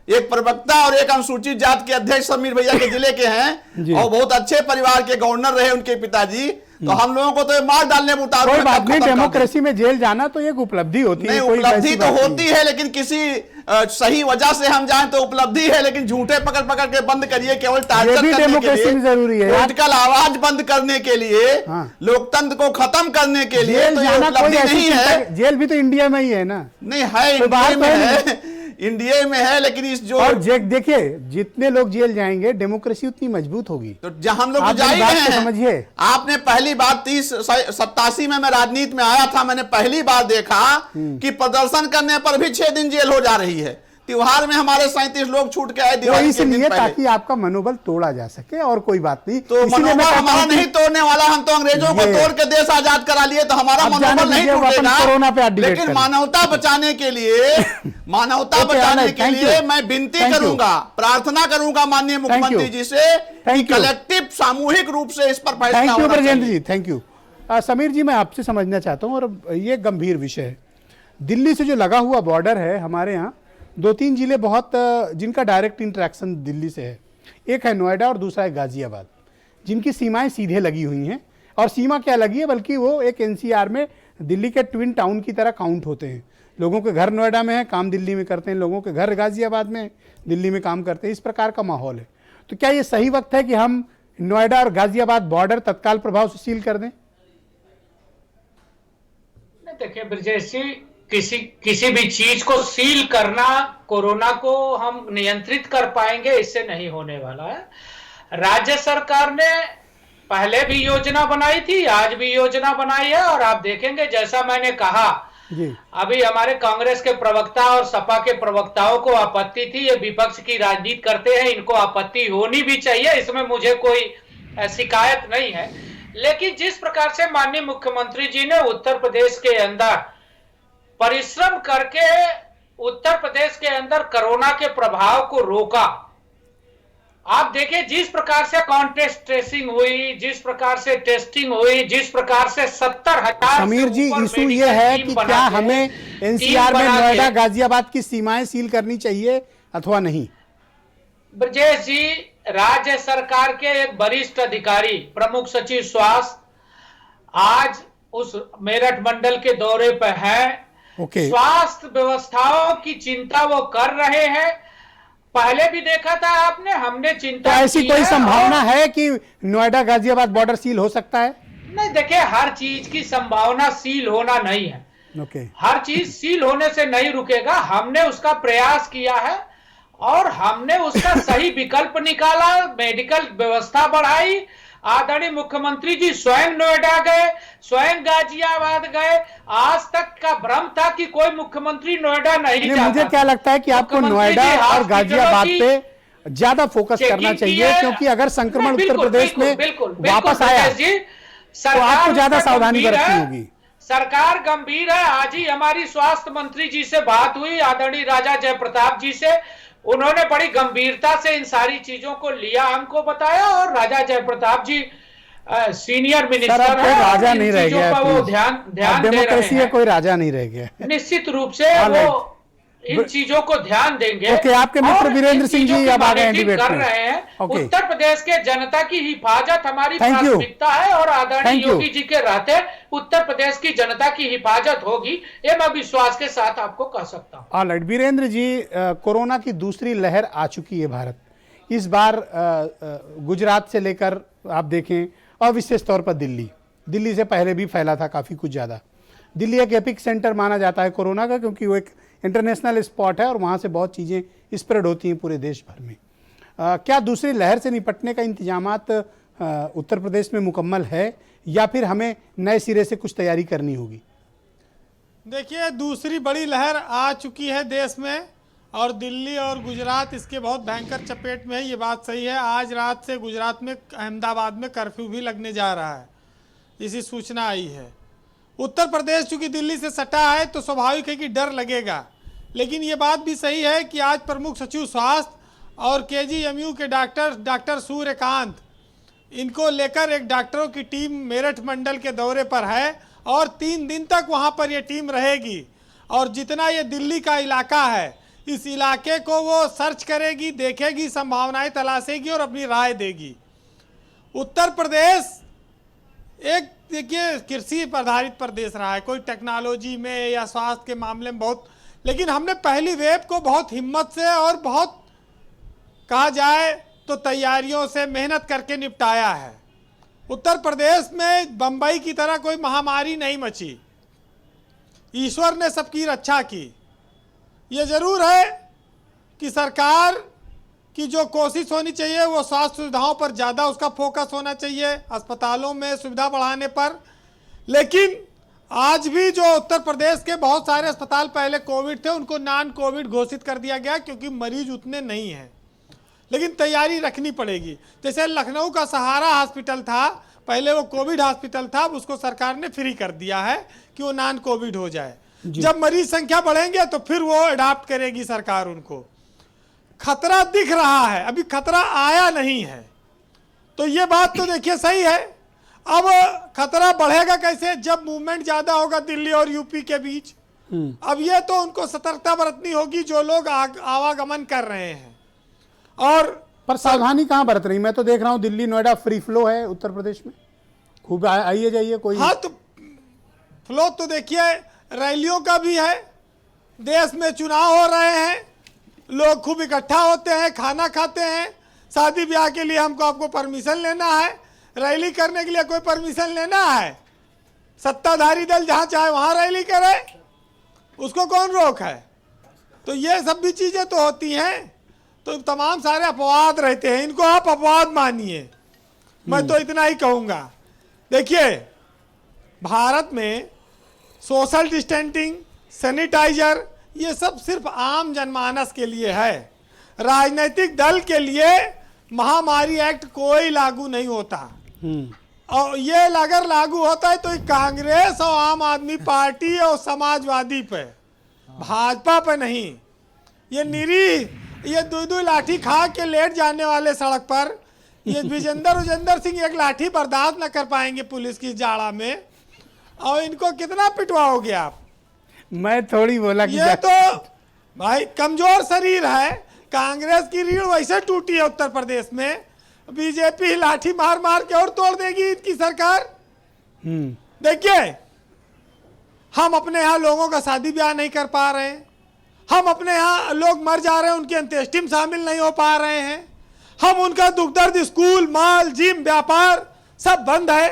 एक प्रवक्ता और एक अनुसूचित जाति के अध्यक्ष समीर भैया के जिले के हैं, और बहुत अच्छे परिवार के गवर्नर रहे उनके पिताजी। तो हम लोगों को तो मार डालने में उतार। कोई बात नहीं, डेमोक्रेसी में जेल जाना तो एक उपलब्धि होती है। उपलब्धि तो होती है, लेकिन किसी सही वजह से हम जाएं तो उपलब्धि है, लेकिन झूठे पकड़ के बंद करिए, केवल टार्चर करने के लिए, जरूरी है पॉलिटिकल आवाज बंद करने के लिए, लोकतंत्र को खत्म करने के लिए तो ये उपलब्धि नहीं है। जेल भी तो इंडिया में ही है ना? नहीं है, इंडिया में है, इंडिया में है, लेकिन इस जो और देखिए जितने लोग जेल जाएंगे डेमोक्रेसी उतनी मजबूत होगी। तो जहां हम लोग जा ही रहे हैं, समझिए। आपने पहली बार 87 में मैं राजनीति में आया था, मैंने पहली बार देखा कि प्रदर्शन करने पर भी 6 दिन जेल हो जा रही है। त्योहार में हमारे 37 लोग छूट के आए वो दिवाली के दिन इसलिए पहले। ताकि आपका मनोबल तोड़ा जा सके और कोई बात नहीं। तो इसीलिए मैं मनोबल कहता हमारा हूं कि नहीं तोड़ने वाला, हम तो अंग्रेजों को ये- तोड़ के देश आजाद करा लिए, तो हमारा अब जाने मनोबल नहीं दीजिए, वो अपन टूटेगा। कोरोना पे आज डिबेट लेकिन करें। मानवता बचाने के लिए मानवता Okay, बचाने Anand, के thank लिए you. मैं विनती Thank you. करूंगा, प्रार्थना करूंगा माननीय मुख्यमंत्री जी से Thank कि you. कलेक्टिव सामूहिक रूप से इस पर फैसला थैंक यू होना ब्रजेंद्र चाहिए। जी, थैंक यू। समीर जी, मैं आपसे समझना चाहता हूं, और ये गंभीर विषय है। दिल्ली से जो लगा हुआ बॉर्डर है, हमारे यहाँ 2-3 जिले बहुत जिनका डायरेक्ट इंटरेक्शन दिल्ली से है। एक है नोएडा और दूसरा है गाजियाबाद, जिनकी सीमाएं सीधे लगी हुई हैं। और सीमा क्या लगी है, बल्कि वो एक एनसीआर में दिल्ली के ट्विन टाउन की तरह काउंट होते हैं। लोगों के घर नोएडा में है, काम दिल्ली में करते हैं, लोगों के घर गाजियाबाद में, दिल्ली में काम करते हैं। इस प्रकार का माहौल है। तो क्या ये सही वक्त है कि हम नोएडा और गाजियाबाद बॉर्डर तत्काल प्रभाव से सील कर दें? देखिए ब्रजेश जी, किसी भी चीज को सील करना कोरोना को हम नियंत्रित कर पाएंगे, इससे नहीं होने वाला है। राज्य सरकार ने पहले भी योजना बनाई थी, आज भी योजना बनाई है, और आप देखेंगे जैसा मैंने कहा जी। अभी हमारे कांग्रेस के प्रवक्ता और सपा के प्रवक्ताओं को आपत्ति थी, ये विपक्ष की राजनीति करते हैं, इनको आपत्ति होनी भी चाहिए, इसमें मुझे कोई शिकायत नहीं है। लेकिन जिस प्रकार से माननीय मुख्यमंत्री जी ने उत्तर प्रदेश के अंदर परिश्रम करके उत्तर प्रदेश के अंदर कोरोना के प्रभाव को रोका, आप देखिए जिस प्रकार से कॉन्टेस्ट ट्रेसिंग हुई, जिस प्रकार से टेस्टिंग हुई, जिस प्रकार से 70,000 समीर जी, इशू ये है कि क्या हमें एनसीआर में नोएडा गाजियाबाद की सीमाएं सील करनी चाहिए अथवा नहीं? ब्रजेश जी, राज्य सरकार के एक वरिष्ठ अधिकारी प्रमुख सचिव स्वास्थ्य आज उस मेरठ मंडल के दौरे पर है। ओके। स्वास्थ्य व्यवस्थाओं की चिंता वो कर रहे हैं। पहले भी देखा था आपने, हमने तो चिंता ऐसी की कोई है संभावना और- है कि नोएडा गाजियाबाद बॉर्डर सील हो सकता है? नहीं, देखिए हर चीज की संभावना सील होना नहीं है। ओके। हर चीज सील होने से नहीं रुकेगा। हमने उसका प्रयास किया है और हमने उसका सही विकल्प निकाला, मेडिकल व्यवस्था बढ़ाई। आदरणीय मुख्यमंत्री जी स्वयं नोएडा गए, स्वयं गाजियाबाद गए। आज तक का भ्रम था कि कोई मुख्यमंत्री नोएडा नहीं जाता। मुझे क्या लगता है कि आपको मुख्यमंत्री नोएडा जी और हॉस्पिटलों गाजियाबाद की पे ज्यादा फोकस चेकिंग करना की चाहिए, है। क्योंकि अगर संक्रमण नहीं, उत्तर बिल्कुल, प्रदेश में बिल्कुल, वापस बिल्कुल, आया ब्रजेश जी, तो सरकार आपको ज्यादा उसका सावधानी गंभीर बरतनी है। होगी। सरकार गंभीर है। आज ही हमारी स्वास्थ्य मंत्री जी से बात हुई, आदरणीय राजा जयप्रताप जी से। उन्होंने बड़ी गंभीरता से इन सारी चीजों को लिया, हमको बताया। और राजा जयप्रताप जी सीनियर सर, मिनिस्टर अब कोई है, राजा इन नहीं रह चीजों गया पर वो प्लीज। ध्यान अब दे रहे डेमोक्रेसी है, हैं। कोई राजा नहीं रह गया। निश्चित रूप से All वो right. इन चीजों को ध्यान देंगे। ओके, आपके मित्र और वीरेंद्र इन सिंह जी चीजों की अब आ गए हैं मॉनिटरिंग डिबेट कर में। रहे हैं। ओके। उत्तर प्रदेश के जनता की हिफाजत हमारी Thank you. प्राथमिकता है और आदरणीय Thank you. योगी जी के रहते उत्तर प्रदेश की जनता की हिफाजत होगी, ये मैं विश्वास के साथ आपको कह सकता हूँ। ऑलराइट वीरेंद्र जी, कोरोना की दूसरी लहर आ चुकी है भारत। इस बार गुजरात से लेकर आप देखें, और विशेष तौर पर दिल्ली से पहले भी फैला था काफ़ी कुछ ज़्यादा। दिल्ली एक एपिक सेंटर माना जाता है कोरोना का, क्योंकि वो एक इंटरनेशनल स्पॉट है और वहाँ से बहुत चीज़ें स्प्रेड होती हैं पूरे देश भर में। क्या दूसरी लहर से निपटने का इंतजामात उत्तर प्रदेश में मुकम्मल है, या फिर हमें नए सिरे से कुछ तैयारी करनी होगी? देखिए, दूसरी बड़ी लहर आ चुकी है देश में, और दिल्ली और गुजरात इसके बहुत भयंकर चपेट में है, ये बात सही है। आज रात से गुजरात में अहमदाबाद में कर्फ्यू भी लगने जा रहा है, इसी सूचना आई है। उत्तर प्रदेश चूँकि दिल्ली से सटा है तो स्वाभाविक है कि डर लगेगा, लेकिन ये बात भी सही है कि आज प्रमुख सचिव स्वास्थ्य और केजीएमयू के डॉक्टर सूर्यकांत, इनको लेकर एक डॉक्टरों की टीम मेरठ मंडल के दौरे पर है और 3 दिन तक वहाँ पर ये टीम रहेगी। और जितना ये दिल्ली का इलाका है, इस इलाके को वो सर्च करेगी, देखेगी, संभावनाएं तलाशेगी और अपनी राय देगी। उत्तर प्रदेश एक देखिए कृषि पर आधारित प्रदेश रहा है, कोई टेक्नोलॉजी में या स्वास्थ्य के मामले में बहुत, लेकिन हमने पहली वेव को बहुत हिम्मत से और बहुत कहा जाए तो तैयारियों से मेहनत करके निपटाया है। उत्तर प्रदेश में बंबई की तरह कोई महामारी नहीं मची, ईश्वर ने सबकी रक्षा की। ये जरूर है कि सरकार की जो कोशिश होनी चाहिए वो स्वास्थ्य सुविधाओं पर ज़्यादा उसका फोकस होना चाहिए, अस्पतालों में सुविधा बढ़ाने पर। लेकिन आज भी जो उत्तर प्रदेश के बहुत सारे अस्पताल पहले कोविड थे उनको नॉन कोविड घोषित कर दिया गया क्योंकि मरीज उतने नहीं हैं, लेकिन तैयारी रखनी पड़ेगी। जैसे लखनऊ का सहारा हॉस्पिटल था, पहले वो कोविड हॉस्पिटल था, अब उसको सरकार ने फ्री कर दिया है कि वो नॉन कोविड हो जाए। जब मरीज संख्या बढ़ेंगे तो फिर वो अडॉप्ट करेगी सरकार उनको। खतरा दिख रहा है, अभी खतरा आया नहीं है, तो ये बात तो देखिए सही है। अब खतरा बढ़ेगा कैसे? जब मूवमेंट ज्यादा होगा दिल्ली और यूपी के बीच। अब ये तो उनको सतर्कता बरतनी होगी जो लोग आवागमन कर रहे हैं। और पर सावधानी कहाँ बरत रही? मैं तो देख रहा हूँ दिल्ली नोएडा फ्री फ्लो है उत्तर प्रदेश में, खूब आइए जाइए कोई। हाँ, तो फ्लो तो देखिए रैलियों का भी है, देश में चुनाव हो रहे हैं, लोग खूब इकट्ठा होते हैं, खाना खाते हैं। शादी ब्याह के लिए हमको आपको परमिशन लेना है, रैली करने के लिए कोई परमिशन लेना है? सत्ताधारी दल जहाँ चाहे वहाँ रैली करे, उसको कौन रोक है? तो ये सब भी चीज़ें तो होती हैं, तो तमाम सारे अपवाद रहते हैं, इनको आप अपवाद मानिए। मैं तो इतना ही कहूँगा। देखिए भारत में सोशल डिस्टेंसिंग, सैनिटाइजर, ये सब सिर्फ आम जनमानस के लिए है। राजनीतिक दल के लिए महामारी एक्ट कोई लागू नहीं होता। और ये अगर लागू होता है तो कांग्रेस और आम आदमी पार्टी और समाजवादी पे, भाजपा पे नहीं। ये निरी ये दो लाठी खा के लेट जाने वाले सड़क पर, ये विजेंद्र सिंह एक लाठी बर्दाश्त न कर पाएंगे पुलिस की जाड़ा में, और इनको कितना पिटवाओगे आप? मैं थोड़ी बोला कि ये तो भाई कमजोर शरीर है। कांग्रेस की रीढ़ वैसे टूटी है उत्तर प्रदेश में, बीजेपी लाठी मार मार के और तोड़ देगी इनकी सरकार। देखिए हम अपने यहाँ लोगों का शादी ब्याह नहीं कर पा रहे हैं, हम अपने यहाँ लोग मर जा रहे हैं उनकी अंत्येष्टि में शामिल नहीं हो पा रहे हैं, हम उनका दुख दर्द, स्कूल, माल, जिम, व्यापार सब बंद है,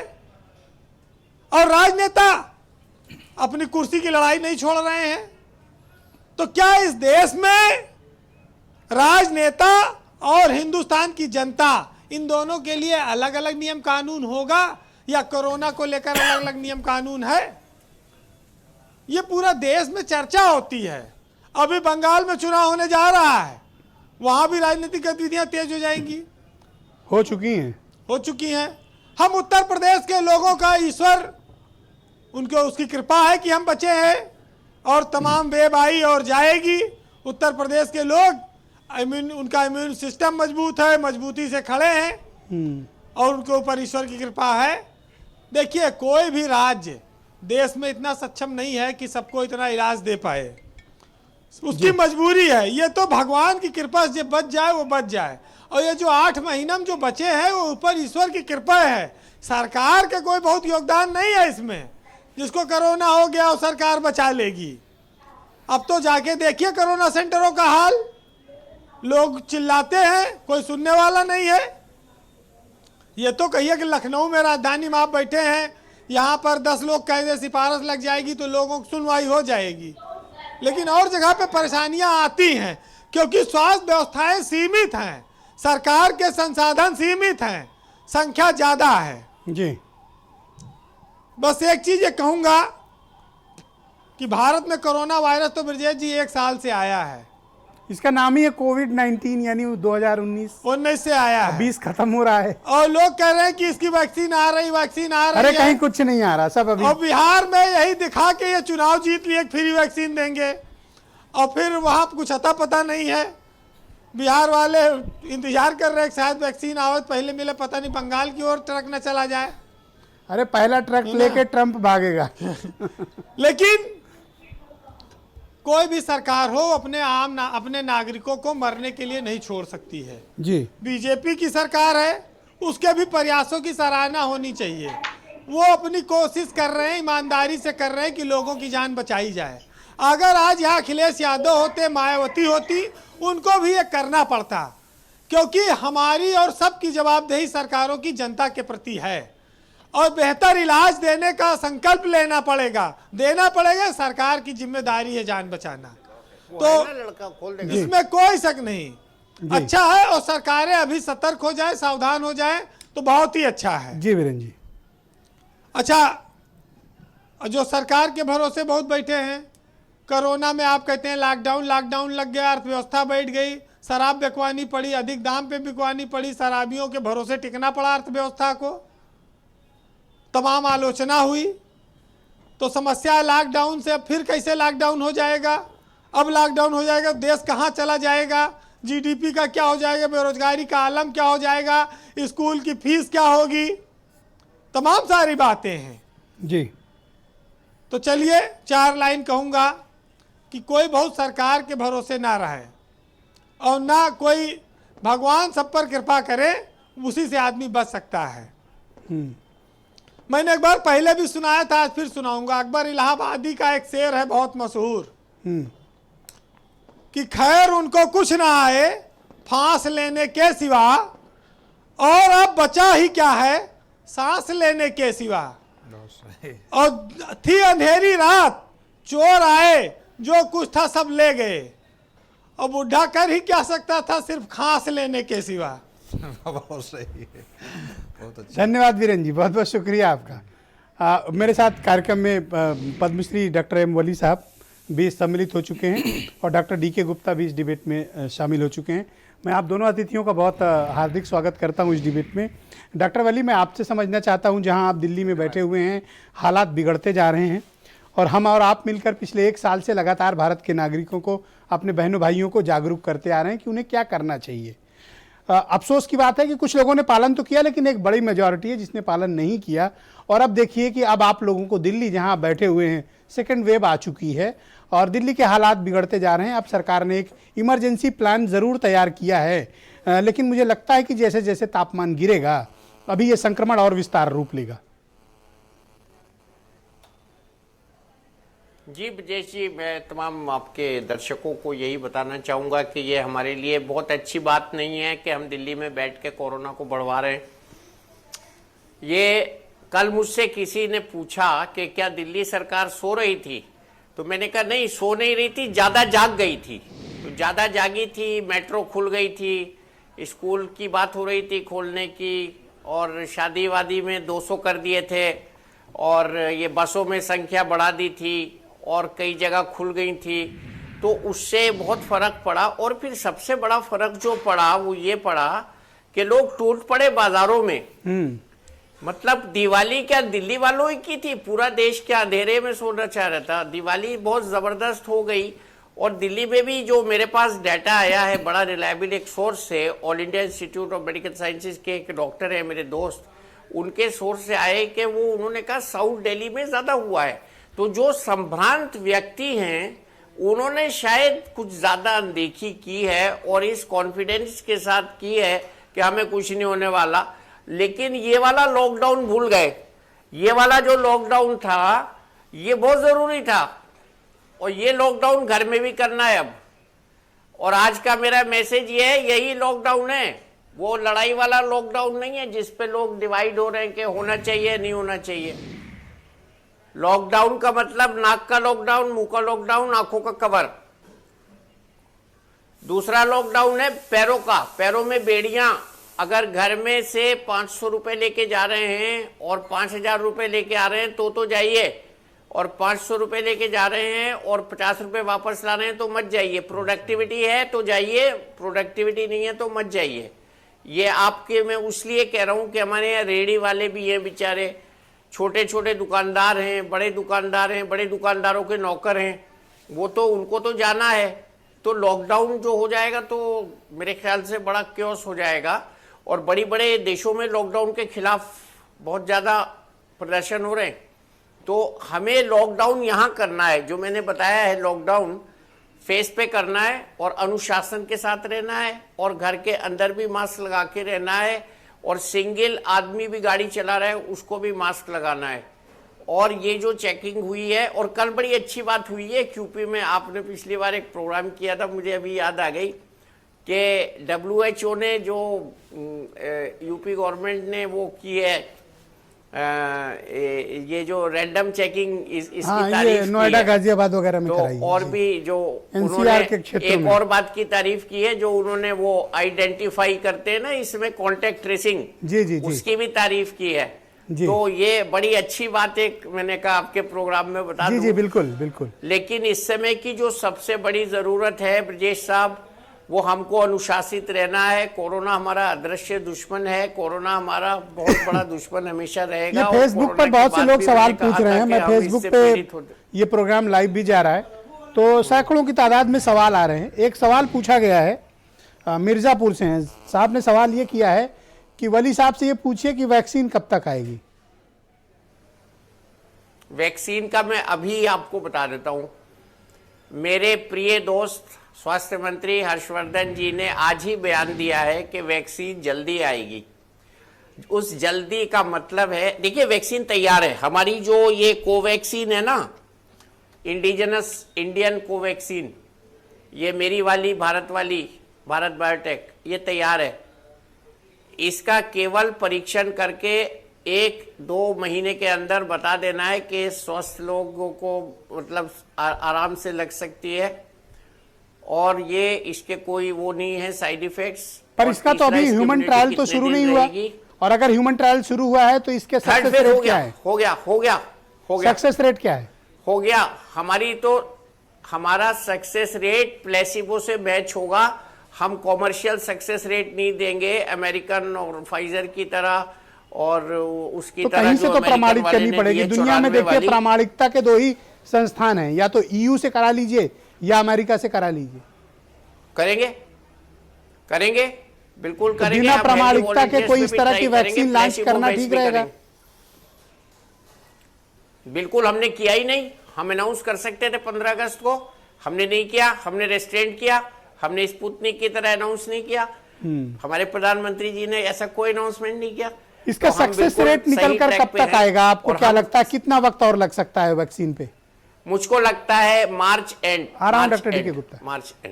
और राजनेता अपनी कुर्सी की लड़ाई नहीं छोड़ रहे हैं। तो क्या इस देश में राजनेता और हिंदुस्तान की जनता, इन दोनों के लिए अलग अलग नियम कानून होगा, या कोरोना को लेकर अलग अलग नियम कानून है? ये पूरा देश में चर्चा होती है। अभी बंगाल में चुनाव होने जा रहा है, वहां भी राजनीतिक गतिविधियां तेज हो जाएंगी, हो चुकी हैं। हम उत्तर प्रदेश के लोगों का ईश्वर उनको उसकी कृपा है कि हम बचे हैं, और तमाम वेव आई और जाएगी। उत्तर प्रदेश के लोग उनका इम्यून सिस्टम मजबूत है, मजबूती से खड़े हैं, और उनके ऊपर ईश्वर की कृपा है। देखिए कोई भी राज्य देश में इतना सक्षम नहीं है कि सबको इतना इलाज दे पाए, उसकी मजबूरी है। ये तो भगवान की कृपा से बच जाए वो बच जाए, और ये जो 8 महीना में जो बचे हैं वो ऊपर ईश्वर की कृपा है, सरकार का कोई बहुत योगदान नहीं है इसमें। जिसको कोरोना हो गया वो सरकार बचा लेगी। अब तो जाके देखिए कोरोना सेंटरों का हाल, लोग चिल्लाते हैं, कोई सुनने वाला नहीं है। ये तो कहिए कि लखनऊ में राजधानी में आप बैठे हैं, यहाँ पर 10 लोग कह दे सिफारिश लग जाएगी तो लोगों की सुनवाई हो जाएगी, लेकिन और जगह पे परेशानियां आती हैं क्योंकि स्वास्थ्य व्यवस्थाएं सीमित हैं, सरकार के संसाधन सीमित हैं, संख्या ज़्यादा है जी। बस एक चीज़ ये कहूँगा कि भारत में कोरोना वायरस तो ब्रजेश जी 1 साल से आया है। इसका नाम ही है कोविड-19, यानी 2019 से आया है, 20 खत्म हो रहा है, और लोग कह रहे हैं कि इसकी वैक्सीन आ रही है। अरे कहीं कुछ नहीं आ रहा, सब अभी। और बिहार में यही दिखा के ये चुनाव जीत लिए, फ्री वैक्सीन देंगे, और फिर वहाँ कुछ अता पता नहीं है। बिहार वाले इंतजार कर रहे हैं शायद वैक्सीन आवत पहले मिले, पता नहीं बंगाल की ओर ट्रक न चला जाए। अरे पहला ट्रक लेके ट्रंप भागेगा। लेकिन कोई भी सरकार हो अपने नागरिकों को मरने के लिए नहीं छोड़ सकती है जी। बीजेपी की सरकार है, उसके भी प्रयासों की सराहना होनी चाहिए। वो अपनी कोशिश कर रहे हैं, ईमानदारी से कर रहे हैं कि लोगों की जान बचाई जाए। अगर आज यहाँ अखिलेश यादव होते, मायावती होती, उनको भी ये करना पड़ता, क्योंकि हमारी और सबकी जवाबदेही सरकारों की जनता के प्रति है, और बेहतर इलाज देने का संकल्प लेना पड़ेगा। सरकार की जिम्मेदारी है जान बचाना, तो इसमें कोई शक नहीं। अच्छा है, और सरकारें अभी सतर्क हो जाए, सावधान हो जाए तो बहुत ही अच्छा है। जी वीरेंद्र जी। अच्छा, और जो सरकार के भरोसे बहुत बैठे हैं। कोरोना में आप कहते हैं लॉकडाउन लग गया, अर्थव्यवस्था बैठ गई, शराब बिकवानी पड़ी, अधिक दाम पे बिकवानी पड़ी, शराबियों के भरोसे टिकना पड़ा अर्थव्यवस्था को, तमाम आलोचना हुई। तो समस्या है लॉकडाउन से, अब फिर कैसे लॉकडाउन हो जाएगा, अब लॉकडाउन हो जाएगा देश कहाँ चला जाएगा, जीडीपी का क्या हो जाएगा, बेरोजगारी का आलम क्या हो जाएगा, स्कूल की फीस क्या होगी, तमाम सारी बातें हैं जी। तो चलिए 4 लाइन कहूँगा कि कोई बहुत सरकार के भरोसे ना रहे और ना कोई भगवान सब पर कृपा करे, उसी से आदमी बच सकता है। मैंने एक बार पहले भी सुनाया था, आज फिर सुनाऊंगा। अकबर इलाहाबादी का एक शेर है बहुत मशहूर कि खैर उनको कुछ ना आए फांस लेने के सिवा, और अब बचा ही क्या है सांस लेने के सिवा। और थी अंधेरी रात चोर आए, जो कुछ था सब ले गए, और बुढ़ा कर ही क्या सकता था सिर्फ खांस लेने के सिवा। बहुत सही है, बहुत अच्छा। धन्यवाद वीरेन जी, बहुत बहुत शुक्रिया आपका। मेरे साथ कार्यक्रम में पद्मश्री डॉक्टर एम वली साहब भी सम्मिलित हो चुके हैं और डॉक्टर डी.के. गुप्ता भी इस डिबेट में शामिल हो चुके हैं। मैं आप दोनों अतिथियों का बहुत हार्दिक स्वागत करता हूं इस डिबेट में। डॉक्टर वली, मैं आपसे समझना चाहता हूं, जहां आप दिल्ली में बैठे हुए हैं, हालात बिगड़ते जा रहे हैं और हम और आप मिलकर पिछले 1 साल से लगातार भारत के नागरिकों को, अपने बहनों भाइयों को जागरूक करते आ रहे हैं कि उन्हें क्या करना चाहिए। अफसोस की बात है कि कुछ लोगों ने पालन तो किया, लेकिन एक बड़ी मेजॉरिटी है जिसने पालन नहीं किया। और अब देखिए कि अब आप लोगों को दिल्ली जहां बैठे हुए हैं, सेकेंड वेव आ चुकी है और दिल्ली के हालात बिगड़ते जा रहे हैं। अब सरकार ने एक इमरजेंसी प्लान ज़रूर तैयार किया है, लेकिन मुझे लगता है कि जैसे जैसे तापमान गिरेगा अभी ये संक्रमण और विस्तार रूप लेगा। जी ब्रजेश जी, मैं तमाम आपके दर्शकों को यही बताना चाहूँगा कि ये हमारे लिए बहुत अच्छी बात नहीं है कि हम दिल्ली में बैठ के कोरोना को बढ़वा रहे हैं। ये कल मुझसे किसी ने पूछा कि क्या दिल्ली सरकार सो रही थी, तो मैंने कहा नहीं, सो नहीं रही थी, ज़्यादा जाग गई थी। तो ज़्यादा जागी थी, मेट्रो खुल गई थी, स्कूल की बात हो रही थी खोलने की, और शादी वादी में 200 कर दिए थे, और ये बसों में संख्या बढ़ा दी थी, और कई जगह खुल गई थी। तो उससे बहुत फ़र्क पड़ा। और फिर सबसे बड़ा फ़र्क जो पड़ा वो ये पड़ा कि लोग टूट पड़े बाज़ारों में। मतलब दिवाली क्या दिल्ली वालों ही की थी, पूरा देश क्या अंधेरे में सोना चाह रहा था। दिवाली बहुत ज़बरदस्त हो गई। और दिल्ली में भी जो मेरे पास डाटा आया है, बड़ा रिलायबल एक सोर्स से, all India institute of medical sciences के एक डॉक्टर है मेरे दोस्त, उनके सोर्स से आए कि वो उन्होंने कहा साउथ दिल्ली में ज़्यादा हुआ है। तो जो संभ्रांत व्यक्ति हैं उन्होंने शायद कुछ ज़्यादा अनदेखी की है और इस कॉन्फिडेंस के साथ की है कि हमें कुछ नहीं होने वाला। लेकिन ये वाला लॉकडाउन भूल गए। ये वाला जो लॉकडाउन था ये बहुत ज़रूरी था, और ये लॉकडाउन घर में भी करना है अब। और आज का मेरा मैसेज ये है, यही लॉकडाउन है, वो लड़ाई वाला लॉकडाउन नहीं है जिस पे लोग डिवाइड हो रहे हैं कि होना चाहिए नहीं होना चाहिए। लॉकडाउन का मतलब नाक का लॉकडाउन, मुंह का लॉकडाउन, आंखों का कवर। दूसरा लॉकडाउन है पैरों का, पैरों में बेड़ियां। अगर घर में से 500 रुपए लेके जा रहे हैं और 5000 रुपए लेके आ रहे हैं तो जाइए, और 500 रुपए लेके जा रहे हैं और 50 रुपए वापस ला रहे हैं तो मत जाइए। प्रोडक्टिविटी है तो जाइए, प्रोडक्टिविटी नहीं है तो मत जाइए। ये आपके मैं इसलिए कह रहा हूं कि हमारे यहाँ रेहड़ी वाले भी हैं बेचारे, छोटे छोटे दुकानदार हैं, बड़े दुकानदार हैं, बड़े दुकानदारों के नौकर हैं, वो तो उनको तो जाना है। तो लॉकडाउन जो हो जाएगा तो मेरे ख्याल से बड़ा क्योस हो जाएगा। और बड़ी बड़े देशों में लॉकडाउन के खिलाफ बहुत ज़्यादा प्रदर्शन हो रहे हैं। तो हमें लॉकडाउन यहाँ करना है, जो मैंने बताया है लॉकडाउन फेस पे करना है, और अनुशासन के साथ रहना है, और घर के अंदर भी मास्क लगा के रहना है, और सिंगल आदमी भी गाड़ी चला रहा है उसको भी मास्क लगाना है। और ये जो चेकिंग हुई है, और कल बड़ी अच्छी बात हुई है यूपी में, आपने पिछली बार एक प्रोग्राम किया था, मुझे अभी याद आ गई कि WHO ने जो यूपी गवर्नमेंट ने वो की है, ये जो रैंडम चेकिंग इसकी तारीफ नोएडा गाजियाबाद वगैरह में तो कराई है। और भी जो उन्होंने एक और बात की तारीफ की है, जो उन्होंने वो आइडेंटिफाई करते हैं ना इसमें कॉन्टेक्ट ट्रेसिंग, जी, उसकी भी तारीफ की है। जी। तो ये बड़ी अच्छी बात है, मैंने कहा आपके प्रोग्राम में बता जी दूं। जी बिल्कुल बिल्कुल। लेकिन इस समय की जो सबसे बड़ी जरूरत है ब्रजेश साहब, वो हमको अनुशासित रहना है। कोरोना हमारा अदृश्य दुश्मन है, कोरोना हमारा बहुत बड़ा दुश्मन हमेशा रहेगा। ये और फेसबुक कोरोना पर के बहुत से बाद लोग भी सवाल मैंने कहा पूछ रहे था हैं। कि मैं हम फेसबुक इससे पे पीड़ित होते। ये प्रोग्राम लाइव भी जा रहा है, तो सैकड़ों की तादाद में सवाल आ रहे हैं। एक सवाल पूछा गया है, मिर्ज़ापुर से हैं साहब ने सवाल ये किया है कि वली साहब से ये पूछिए कि वैक्सीन कब तक आएगी। वैक्सीन का मैं अभी आपको बता देता हूं। मेरे प्रिय दोस्त स्वास्थ्य मंत्री हर्षवर्धन जी ने आज ही बयान दिया है कि वैक्सीन जल्दी आएगी। उस जल्दी का मतलब है, देखिए वैक्सीन तैयार है हमारी। जो ये कोवैक्सीन है ना, इंडिजिनस इंडियन कोवैक्सीन, ये मेरी वाली भारत वाली भारत बायोटेक, ये तैयार है। इसका केवल परीक्षण करके 1-2 महीने के अंदर बता देना है कि स्वस्थ लोगों को मतलब आराम से लग सकती है, और ये इसके कोई वो नहीं है साइड इफेक्ट्स। पर इसका तो अभी ह्यूमन ट्रायल तो शुरू नहीं हुआ, और अगर ह्यूमन ट्रायल शुरू हुआ है तो इसके सक्सेस रेट क्या है? हो गया सक्सेस रेट क्या है? हो गया। हमारा सक्सेस रेट प्लेसिबो से मैच होगा। हम कॉमर्शियल सक्सेस रेट नहीं देंगे अमेरिकन और फाइजर की तरह, और उसकी तो तरह कहीं से जो तो अमेरिकन प्रमाणित वाले करनी ने पड़ेगी। दिए दुनिया में 94 देखिए वाली। प्रामाणिकता के 2 ही संस्थान हैं, या तो ईयू से करा लीजिए या अमेरिका से करा लीजिए। करेंगे बिल्कुल करेंगे। बिना हम प्रामाणिकता के healthy कोई इस volunteers तरह पे की भी try वैक्सीन करेंगे, लॉन्च placebo करना based ठीक भी रहेगा? करेंगे। बिल्कुल हमने किया ही नहीं। हम अनाउंस कर सकते थे 15 अगस्त को, हमने नहीं किया। हमने रेस्ट्रेंट किया, हमने स्पुतनिक की तरह अनाउंस नहीं किया। हमारे प्रधानमंत्री जी ने ऐसा कोई अनाउंसमेंट नहीं किया। इसका तो हम सक्सेस बिल्कुल रेट निकल सही कर ट्रैक कब पे तक हैं। आएगा? आपको और क्या हम- लगता है कितना वक्त और लग सकता है वैक्सीन पे? मुझको लगता है मार्च एंड। आ रहा हूं डॉक्टर डी के गुप्ता,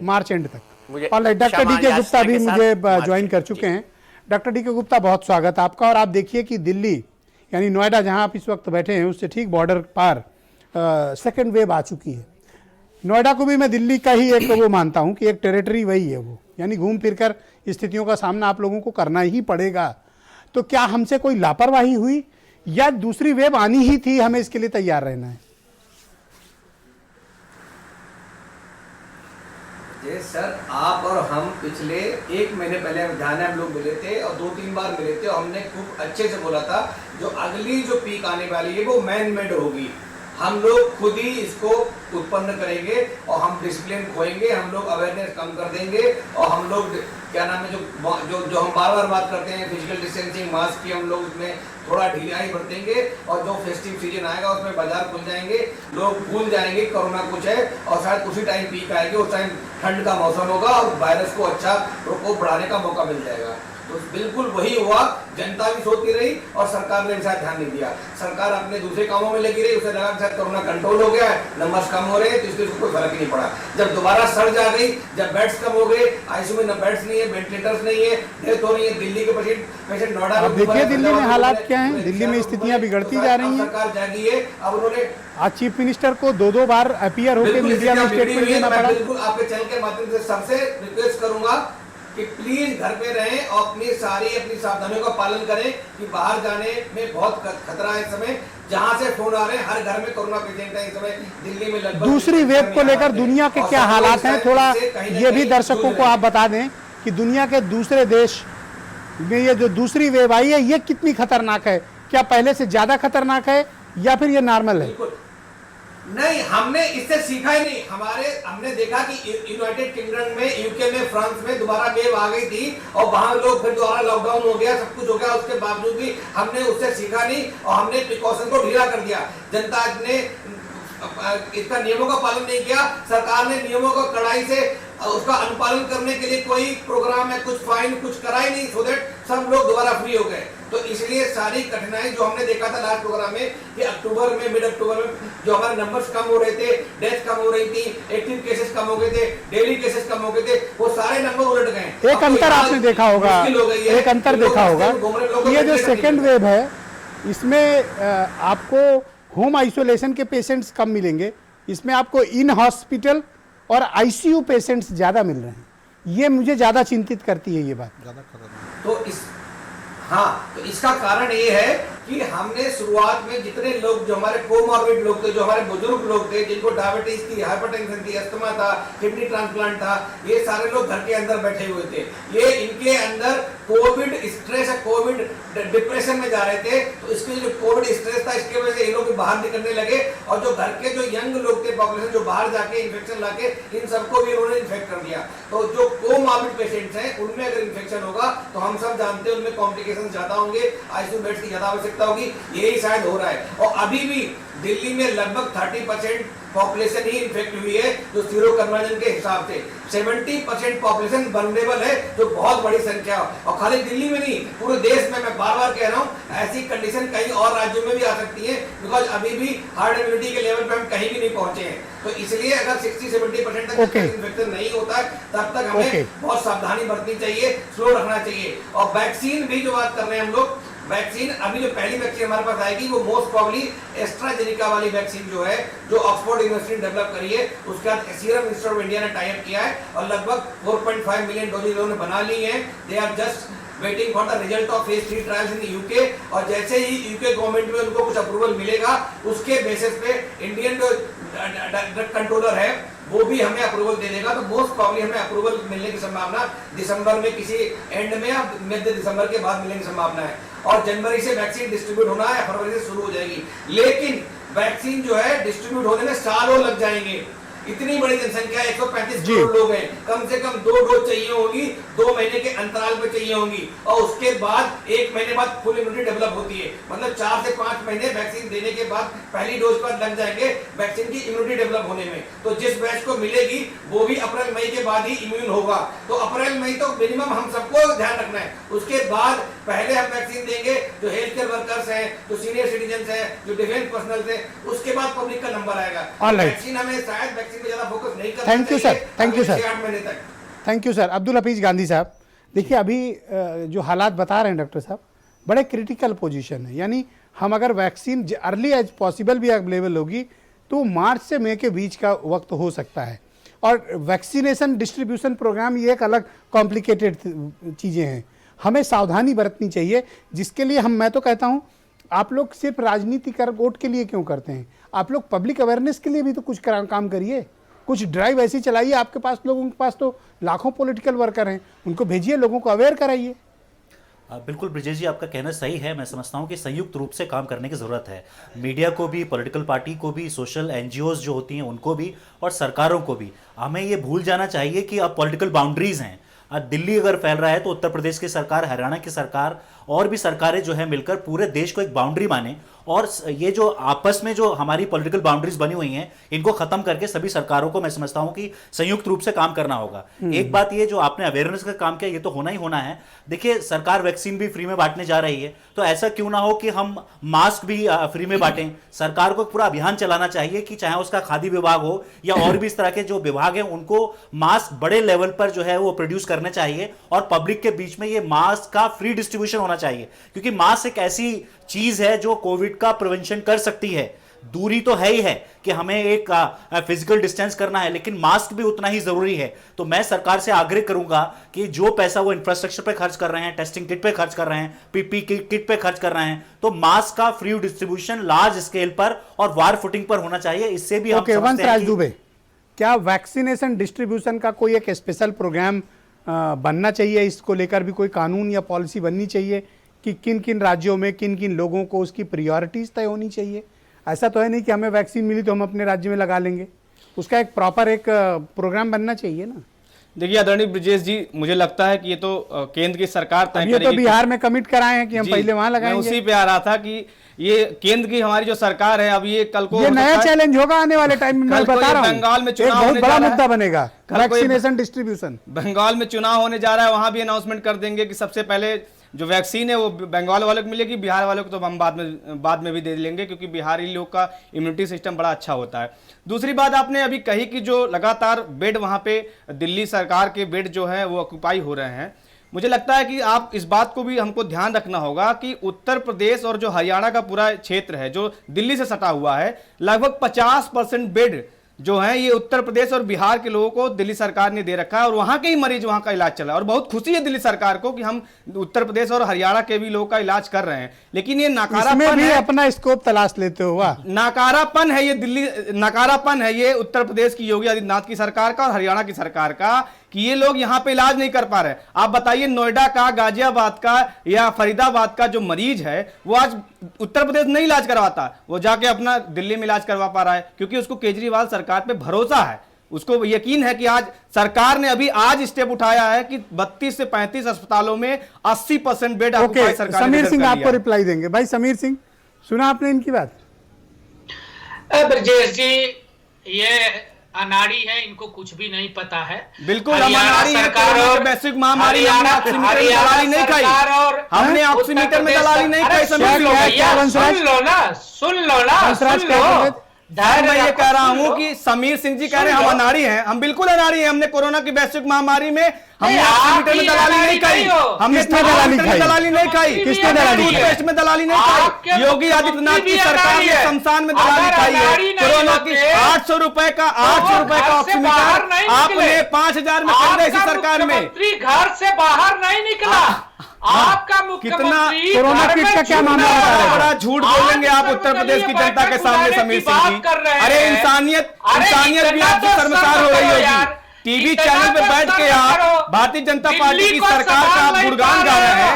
मार्च एंड तक। मुझे और डॉक्टर क्षमा डी के गुप्ता याचना भी के साथ मुझे मार्च ज्वाइन कर एंड, चुके जी। हैं। डॉक्टर डी के गुप्ता बहुत स्वागत आपका। और आप देखिए कि दिल्ली यानी नोएडा जहां आप इस वक्त बैठे हैं उससे ठीक बॉर्डर पार सेकेंड वेव आ चुकी है। नोएडा को भी मैं दिल्ली का ही एक वो मानता हूं कि एक टेरिटरी वही है वो, यानी घूम फिर कर स्थितियों का सामना आप लोगों को करना ही पड़ेगा। तो क्या हमसे कोई लापरवाही हुई या दूसरी वेव आनी ही थी, हमें इसके लिए तैयार रहना है? जी सर, आप और हम पिछले 1 महीने पहले हम लोग मिले थे और 2-3 बार मिले थे, और हमने खूब अच्छे से बोला था जो अगली जो पीक आने वाली है वो मैन मेड होगी। हम लोग खुद ही इसको उत्पन्न करेंगे और हम डिसिप्लिन खोएंगे, हम लोग अवेयरनेस कम कर देंगे, और हम लोग क्या नाम है जो हम बार बार बात करते हैं फिजिकल डिस्टेंसिंग, मास्क की, हम लोग उसमें थोड़ा ढिलाई बरतेंगे। और जो फेस्टिव सीजन आएगा उसमें बाजार खुल जाएंगे, लोग भूल जाएंगे कोरोना कुछ है, और शायद उसी टाइम पीक आएगी। उस टाइम ठंड का मौसम होगा और वायरस को अच्छा प्रकोप बढ़ाने का मौका मिल जाएगा। तो बिल्कुल वही हुआ। जनता भी सोती रही और सरकार ने भी शायद ध्यान नहीं दिया। सरकार अपने दूसरे कामों में लगी रही, उसे लगा शायद कोरोना कंट्रोल हो गया है, नंबर्स कम हो रहे हैं, तो इसलिए उसको कोई फर्क ही नहीं पड़ा। जब दोबारा सर्ज आ गई, जब बेड्स कम हो गए, आईसीयू में न बेड्स नहीं है, वेंटिलेटर्स नहीं है, डेथ हो रही है, दिल्ली के पेशेंट नोएडा अब देखिए दिल्ली में हालात क्या हैं, दिल्ली में स्थितियां बिगड़ती जा रही हैं। सरकार जागी है। अब उन्होंने आज चीफ मिनिस्टर को 2-2 बार अपीयर होकर मीडिया में स्टेटमेंट देना पड़ा। बिल्कुल आपके चैनल के माध्यम से सबसे रिक्वेस्ट करूंगा कि प्लीज घर पे रहें और अपनी सावधानियों का पालन करें, कि बाहर जाने में बहुत खतरा है इस समय। जहां से फोन आ रहे हैं, हर घर में कोरोना पेशेंट है इस समय दिल्ली में। लगभग दूसरी वेव को लेकर दुनिया के क्या हालात हैं, थोड़ा ये भी दर्शकों को आप बता दें कि दुनिया के दूसरे देश में ये जो दूसरी वेव आई है ये कितनी खतरनाक है? क्या पहले से ज्यादा खतरनाक है या फिर ये नॉर्मल है? नहीं, हमने इससे सीखा ही नहीं। हमने देखा कि यूनाइटेड किंगडम में, यूके में, फ्रांस में दोबारा वेव आ गई थी और वहां लोग फिर दोबारा लॉकडाउन हो गया, सब कुछ हो गया। उसके बावजूद भी हमने उससे सीखा नहीं और हमने प्रिकॉशन को ढीला कर दिया। जनता ने इसका नियमों का पालन नहीं किया। सरकार ने नियमों को कड़ाई से उसका अनुपालन करने के लिए कोई प्रोग्राम है, कुछ फाइन कुछ करा ही नहीं, सो दैट सब लोग दोबारा फ्री हो गए। तो इसलिए सारी कठिनाई जो हमने देखा था लास्ट प्रोग्राम में कि अक्टूबर में, मिड अक्टूबर में जो हमारे नंबर्स कम हो रहे थे, डेथ कम हो रही थी, एक्टिव केसेस कम हो गए थे, डेली केसेस कम हो गए थे, वो सारे नंबर उलट गए। एक अंतर आपने देखा होगा, एक अंतर देखा होगा, ये जो सेकेंड वेव है इसमें आपको होम आइसोलेशन के पेशेंट्स कम मिलेंगे, इसमें आपको इन हॉस्पिटल और आईसीयू पेशेंट्स ज्यादा मिल रहे हैं। ये मुझे ज्यादा चिंतित करती है ये बात। तो इस हाँ, तो इसका कारण ये है कि हमने शुरुआत में जितने लोग जो हमारे कोमॉर्बिड लोग थे, जो हमारे बुजुर्ग लोग थे, जिनको डायबिटीज थी, हाइपरटेंशन थी, अस्थमा था, किडनी ट्रांसप्लांट था, ये सारे लोग घर के अंदर बैठे हुए थे। ये इनके अंदर कोविड स्ट्रेस, कोविड डिप्रेशन में जा रहे थे। तो इसके जो कोविड स्ट्रेस था, इसके वजह से ये लोग बाहर निकलने लगे और जो घर के जो यंग लोग थे, पॉपुलेशन, जो बाहर जाके इन्फेक्शन लाके इन सबको भी उन्होंने इन्फेक्ट कर दिया। तो जो कोमॉर्बिड पेशेंट्स हैं, उनमें अगर इन्फेक्शन होगा तो हम सब जानते हैं उनमें कॉम्प्लिकेशन ज्यादा होंगे, आईसीयू बेड्स की ज्यादा आवश्यकता होगी। यही शायद हो रहा है। और अभी भी दिल्ली में लगभग 30% पॉपुलेशन ही इन्फेक्ट हुई है, जो सीरो कन्वर्जन के हिसाब से 70% पॉपुलेशन वल्नरेबल है, जो बहुत बड़ी संख्या है। और खाली दिल्ली में नहीं, पूरे देश में, मैं बार बार कह रहा हूँ, ऐसी कंडीशन कई और राज्यों में भी आ सकती है, बिकॉज अभी भी हार्ड इम्यूनिटी के लेवल पे हम कहीं भी नहीं पहुंचे हैं। तो इसलिए अगर 60-70% तक इन्फेक्शन नहीं होता है, तब तक हमें बहुत सावधानी बरतनी चाहिए, स्लो रखना चाहिए। और वैक्सीन भी जो बात कर रहे हैं हम लोग, वैक्सीन अभी जो पहली वैक्सीन हमारे पास आएगी वो मोस्ट प्रॉब्ली एस्ट्राजेनिका वाली वैक्सीन जो है, जो ऑक्सफोर्ड यूनिवर्सिटी ने डेवलप करी है, उसके बाद सीरम इंस्टीट्यूट ऑफ इंडिया ने टाई अप किया है और लगभग 4.5 मिलियन डोज इन्होंने बना ली है। They are just waiting for the result of phase 3 trials in UK. और जैसे ही यूके गवर्नमेंट में उनको कुछ अप्रूवल मिलेगा, उसके बेसिस पे इंडियन जो ड्रग कंट्रोलर है वो भी हमें अप्रूवल दे देगा। तो मोस्ट प्रॉब्ली हमें अप्रूवल मिलने की संभावना दिसंबर में, किसी एंड में या मध्य दिसंबर के बाद मिलने की संभावना है। और जनवरी से वैक्सीन डिस्ट्रीब्यूट होना है, फरवरी से शुरू हो जाएगी। लेकिन वैक्सीन जो है डिस्ट्रीब्यूट होने में सालों लग जाएंगे। इतनी बड़ी जनसंख्या, 135 करोड़ लोग हैं, कम से कम 2 डोज चाहिए होगी, 2 महीने के अंतराल पे चाहिए होंगी, और उसके बाद 1 महीने बाद फुल इम्यूनिटी डेवलप होती है। मतलब 4 से 5 महीने वैक्सीन देने के बाद, पहली डोज पर लग जाएंगे वैक्सीन की इम्यूनिटी डेवलप होने में। तो जिस बैच को मिलेगी वो भी अप्रैल मई के बाद ही इम्यून होगा। तो अप्रैल मई तो मिनिमम हम सबको ध्यान रखना है। उसके बाद पहले हम वैक्सीन देंगे जो हेल्थ केयर वर्कर्स हैं, जो सीनियर सिटीजन हैं, जो डिफेंस पर्सनल हैं, उसके बाद पब्लिक का नंबर आएगा। वैक्सीन हमें शायद वैक्सीन पे ज्यादा फोकस नहीं करना चाहिए। Thank you sir, thank you sir, 8 महीने तक। Thank you sir. Abdul Hafeez Gandhi साहब, देखिए अभी जो हालात बता रहे हैं डॉक्टर साहब, बड़े क्रिटिकल पोजीशन है। यानी हम अगर वैक्सीन अर्ली एज पॉसिबल भी अवेलेबल होगी तो मार्च से मई के बीच का वक्त हो सकता है। और वैक्सीनेशन डिस्ट्रीब्यूशन प्रोग्राम ये एक अलग कॉम्प्लिकेटेड चीज़ें हैं, हमें सावधानी बरतनी चाहिए। जिसके लिए मैं तो कहता हूँ, आप लोग सिर्फ राजनीति कर वोट के लिए क्यों करते हैं, आप लोग पब्लिक अवेयरनेस के लिए भी तो कुछ काम करिए, कुछ ड्राइव ऐसी चलाइए। आपके पास लोगों के पास तो लाखों पॉलिटिकल वर्कर हैं, उनको भेजिए, लोगों को अवेयर कराइए। बिल्कुल ब्रिजेश जी, आपका कहना सही है। मैं समझता हूँ कि संयुक्त रूप से काम करने की ज़रूरत है, मीडिया को भी, पॉलिटिकल पार्टी को भी, सोशल एनजीओज जो होती हैं उनको भी, और सरकारों को भी। हमें ये भूल जाना चाहिए कि अब पॉलिटिकल बाउंड्रीज हैं। दिल्ली अगर फैल रहा है तो उत्तर प्रदेश की सरकार, हरियाणा की सरकार और भी सरकारें जो है मिलकर पूरे देश को एक बाउंड्री माने, और ये जो आपस में जो हमारी पॉलिटिकल बाउंड्रीज बनी हुई हैं इनको खत्म करके सभी सरकारों को, मैं समझता हूं कि संयुक्त रूप से काम करना होगा। एक बात ये जो आपने अवेयरनेस का काम किया, ये तो होना ही होना है। देखिए, सरकार वैक्सीन भी फ्री में बांटने जा रही है, तो ऐसा क्यों ना हो कि हम मास्क भी फ्री में बांटें। सरकार को पूरा अभियान चलाना चाहिए कि चाहे उसका खादी विभाग हो या और भी इस तरह के जो विभाग हैं, उनको मास्क बड़े लेवल पर जो है वो प्रोड्यूस करने चाहिए, और पब्लिक के बीच में ये मास्क का फ्री डिस्ट्रीब्यूशन होना चाहिए। क्योंकि मास्क एक ऐसी चीज है जो कोविड का प्रिवेंशन कर सकती है। दूरी तो है ही है कि हमें एक फिजिकल डिस्टेंस करना है, लेकिन मास्क भी उतना ही जरूरी है। तो मैं सरकार से आग्रह करूंगा कि जो पैसा वो इंफ्रास्ट्रक्चर पे खर्च कर रहे हैं, टेस्टिंग किट पे खर्च कर रहे हैं, पीपी किट पे खर्च कर रहे हैं, तो मास्क का फ्री डिस्ट्रीब्यूशन लार्ज स्केल पर और वार फुटिंग पर होना चाहिए। इससे भी वंशराज दुबे, क्या वैक्सीनेशन डिस्ट्रीब्यूशन का कोई एक स्पेशल प्रोग्राम बनना चाहिए? इसको लेकर भी कोई कानून या पॉलिसी बननी चाहिए कि किन किन राज्यों में किन किन लोगों को उसकी प्रियोरिटीज तय होनी चाहिए? ऐसा तो है नहीं कि हमें वैक्सीन मिली तो हम अपने राज्य में लगा लेंगे, उसका एक प्रॉपर एक प्रोग्राम बनना चाहिए ना। देखिए आदरणीय ब्रिजेश जी, मुझे लगता है कि ये तो केंद्र की सरकार तय करेगी। ये तो बिहार में कमिट कराए हैं कि हम पहले वहां लगाएंगे। मैं उसी पे आ रहा था कि ये केंद्र की हमारी जो सरकार है, अब ये कल को ये नया चैलेंज होगा आने वाले टाइम में। मैं बता रहा हूं, बंगाल में चुनाव बहुत बड़ा मुद्दा बनेगा वैक्सीनेशन डिस्ट्रीब्यूशन। बंगाल में चुनाव होने जा रहा है, वहां भी अनाउंसमेंट कर देंगे कि सबसे पहले जो वैक्सीन है वो बंगाल वालों को मिलेगी, बिहार वालों को तो हम बाद में भी दे लेंगे, क्योंकि बिहारी लोग का इम्यूनिटी सिस्टम बड़ा अच्छा होता है। दूसरी बात आपने अभी कही कि जो लगातार बेड वहां पे दिल्ली सरकार के बेड जो है वो ऑक्यूपाई हो रहे हैं, मुझे लगता है कि आप इस बात को भी हमको ध्यान रखना होगा कि उत्तर प्रदेश और जो हरियाणा का पूरा क्षेत्र है जो दिल्ली से सटा हुआ है, लगभग 50% बेड जो है ये उत्तर प्रदेश और बिहार के लोगों को दिल्ली सरकार ने दे रखा है और वहां के ही मरीज वहां का इलाज चल रहा है। और बहुत खुशी है दिल्ली सरकार को कि हम उत्तर प्रदेश और हरियाणा के भी लोगों का इलाज कर रहे हैं। लेकिन ये इसमें भी अपना स्कोप तलाश लेते हुआ नाकारापन है, ये दिल्ली नाकारापन है ये उत्तर प्रदेश की योगी आदित्यनाथ की सरकार का और हरियाणा की सरकार का कि ये लोग यहां पे इलाज नहीं कर पा रहे। आप बताइए नोएडा का, गाजियाबाद का या फरीदाबाद का जो मरीज है वो आज उत्तर प्रदेश नहीं इलाज करवाता, वो जाके अपना दिल्ली में इलाज करवा पा रहा है क्योंकि उसको केजरीवाल सरकार पे भरोसा है। उसको यकीन है कि आज सरकार ने अभी आज स्टेप उठाया है कि 32 से 35 अस्पतालों में 80% बेड ओके, समीर सिंह आपको रिप्लाई देंगे। भाई समीर सिंह, सुना आपने इनकी बात? ब्रजेश जी ये अनाड़ी है, इनको कुछ भी नहीं पता है। बिल्कुल हम अनाड़ी है, कोरोना की वैश्विक महामारी हमने ऑक्सीमीटर में दलाली नहीं खाई, हमने ऑक्सीमीटर में दलाली नहीं खाई। सुन लो ना मैं ये कह रहा हूं कि समीर सिंह जी कह रहे हैं हम अनाड़ी हैं, हम बिल्कुल अनाड़ी हैं। हमने कोरोना की वैश्विक महामारी में हमने ऑक्सीमीटर में दलाली नहीं खाई, हमने दलाली नहीं खाई, किसने दलाली खाई? टेस्ट में दलाली नहीं खाई। योगी आदित्यनाथ की सरकार ने शमशान में दलाली खाई है। कोरोना की 800 रुपए का ऑक्सीमीटर आपने 5000 में खरीदा इसी सरकार में। घर से बाहर नहीं निकला, आपका मुख्यमंत्री कोरोना किट का क्या मामला है? बड़ा झूठ बोलेंगे आप उत्तर प्रदेश की जनता के सामने समीर सिंह जी। अरे इंसानियत भी आपसे शर्मसार हो रही होगी। टीवी चैनल पे बैठ के आप भारतीय जनता पार्टी की सरकार का आप गुणगान गा रहे हैं।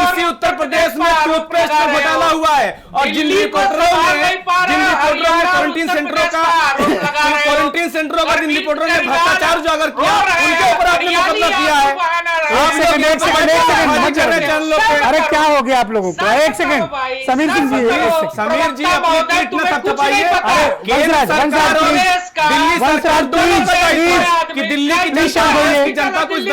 इसी उत्तर प्रदेश में टूथपेस्ट में घोटाला हुआ है और जिन रिपोर्टरों ने क्वारंटीन सेंटरों का जिन रिपोर्टरों ने भ्रष्टाचार उजागर किया उनके ऊपर आपने मुकदमा किया है। एक सेकंड, अरे क्या हो गया आप लोगों को? एक सेकंड समीर सिंह जी, समीर जी अपनी पीठ में थपथपाइए। केंद्र सरकार और दिल्ली सरकार दोनों बताइए कि दिल्ली की जनता को इस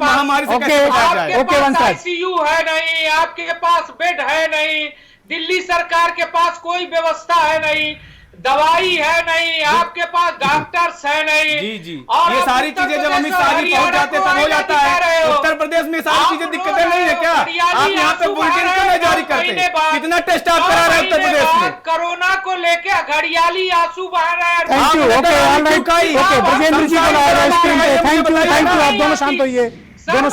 महामारी से कैसे बचाया जाए। आपके पास आईसीयू है नहीं, आपके पास बेड है नहीं, दिल्ली सरकार के पास कोई व्यवस्था है नहीं, दवाई है नहीं, आपके पास डॉक्टर्स है नहीं। जी जी, ये सारी चीजें जब अमित शाह जी पहुंच जाते तब हो जाता है। उत्तर प्रदेश में सारी चीजें दिक्कतें नहीं है क्या? आप यहाँ पे बुलेटिन क्यों नहीं जारी करते? कितना टेस्ट आप करा रहे हैं उत्तर प्रदेश में? कोरोना को लेके घड़ियाली आंसू बह रहे हैं। थैंक यू, ओके ब्रजेंद्र जी को लाया स्क्रीन पे। थैंक यू, आप दोनों शांत होइए, दोनों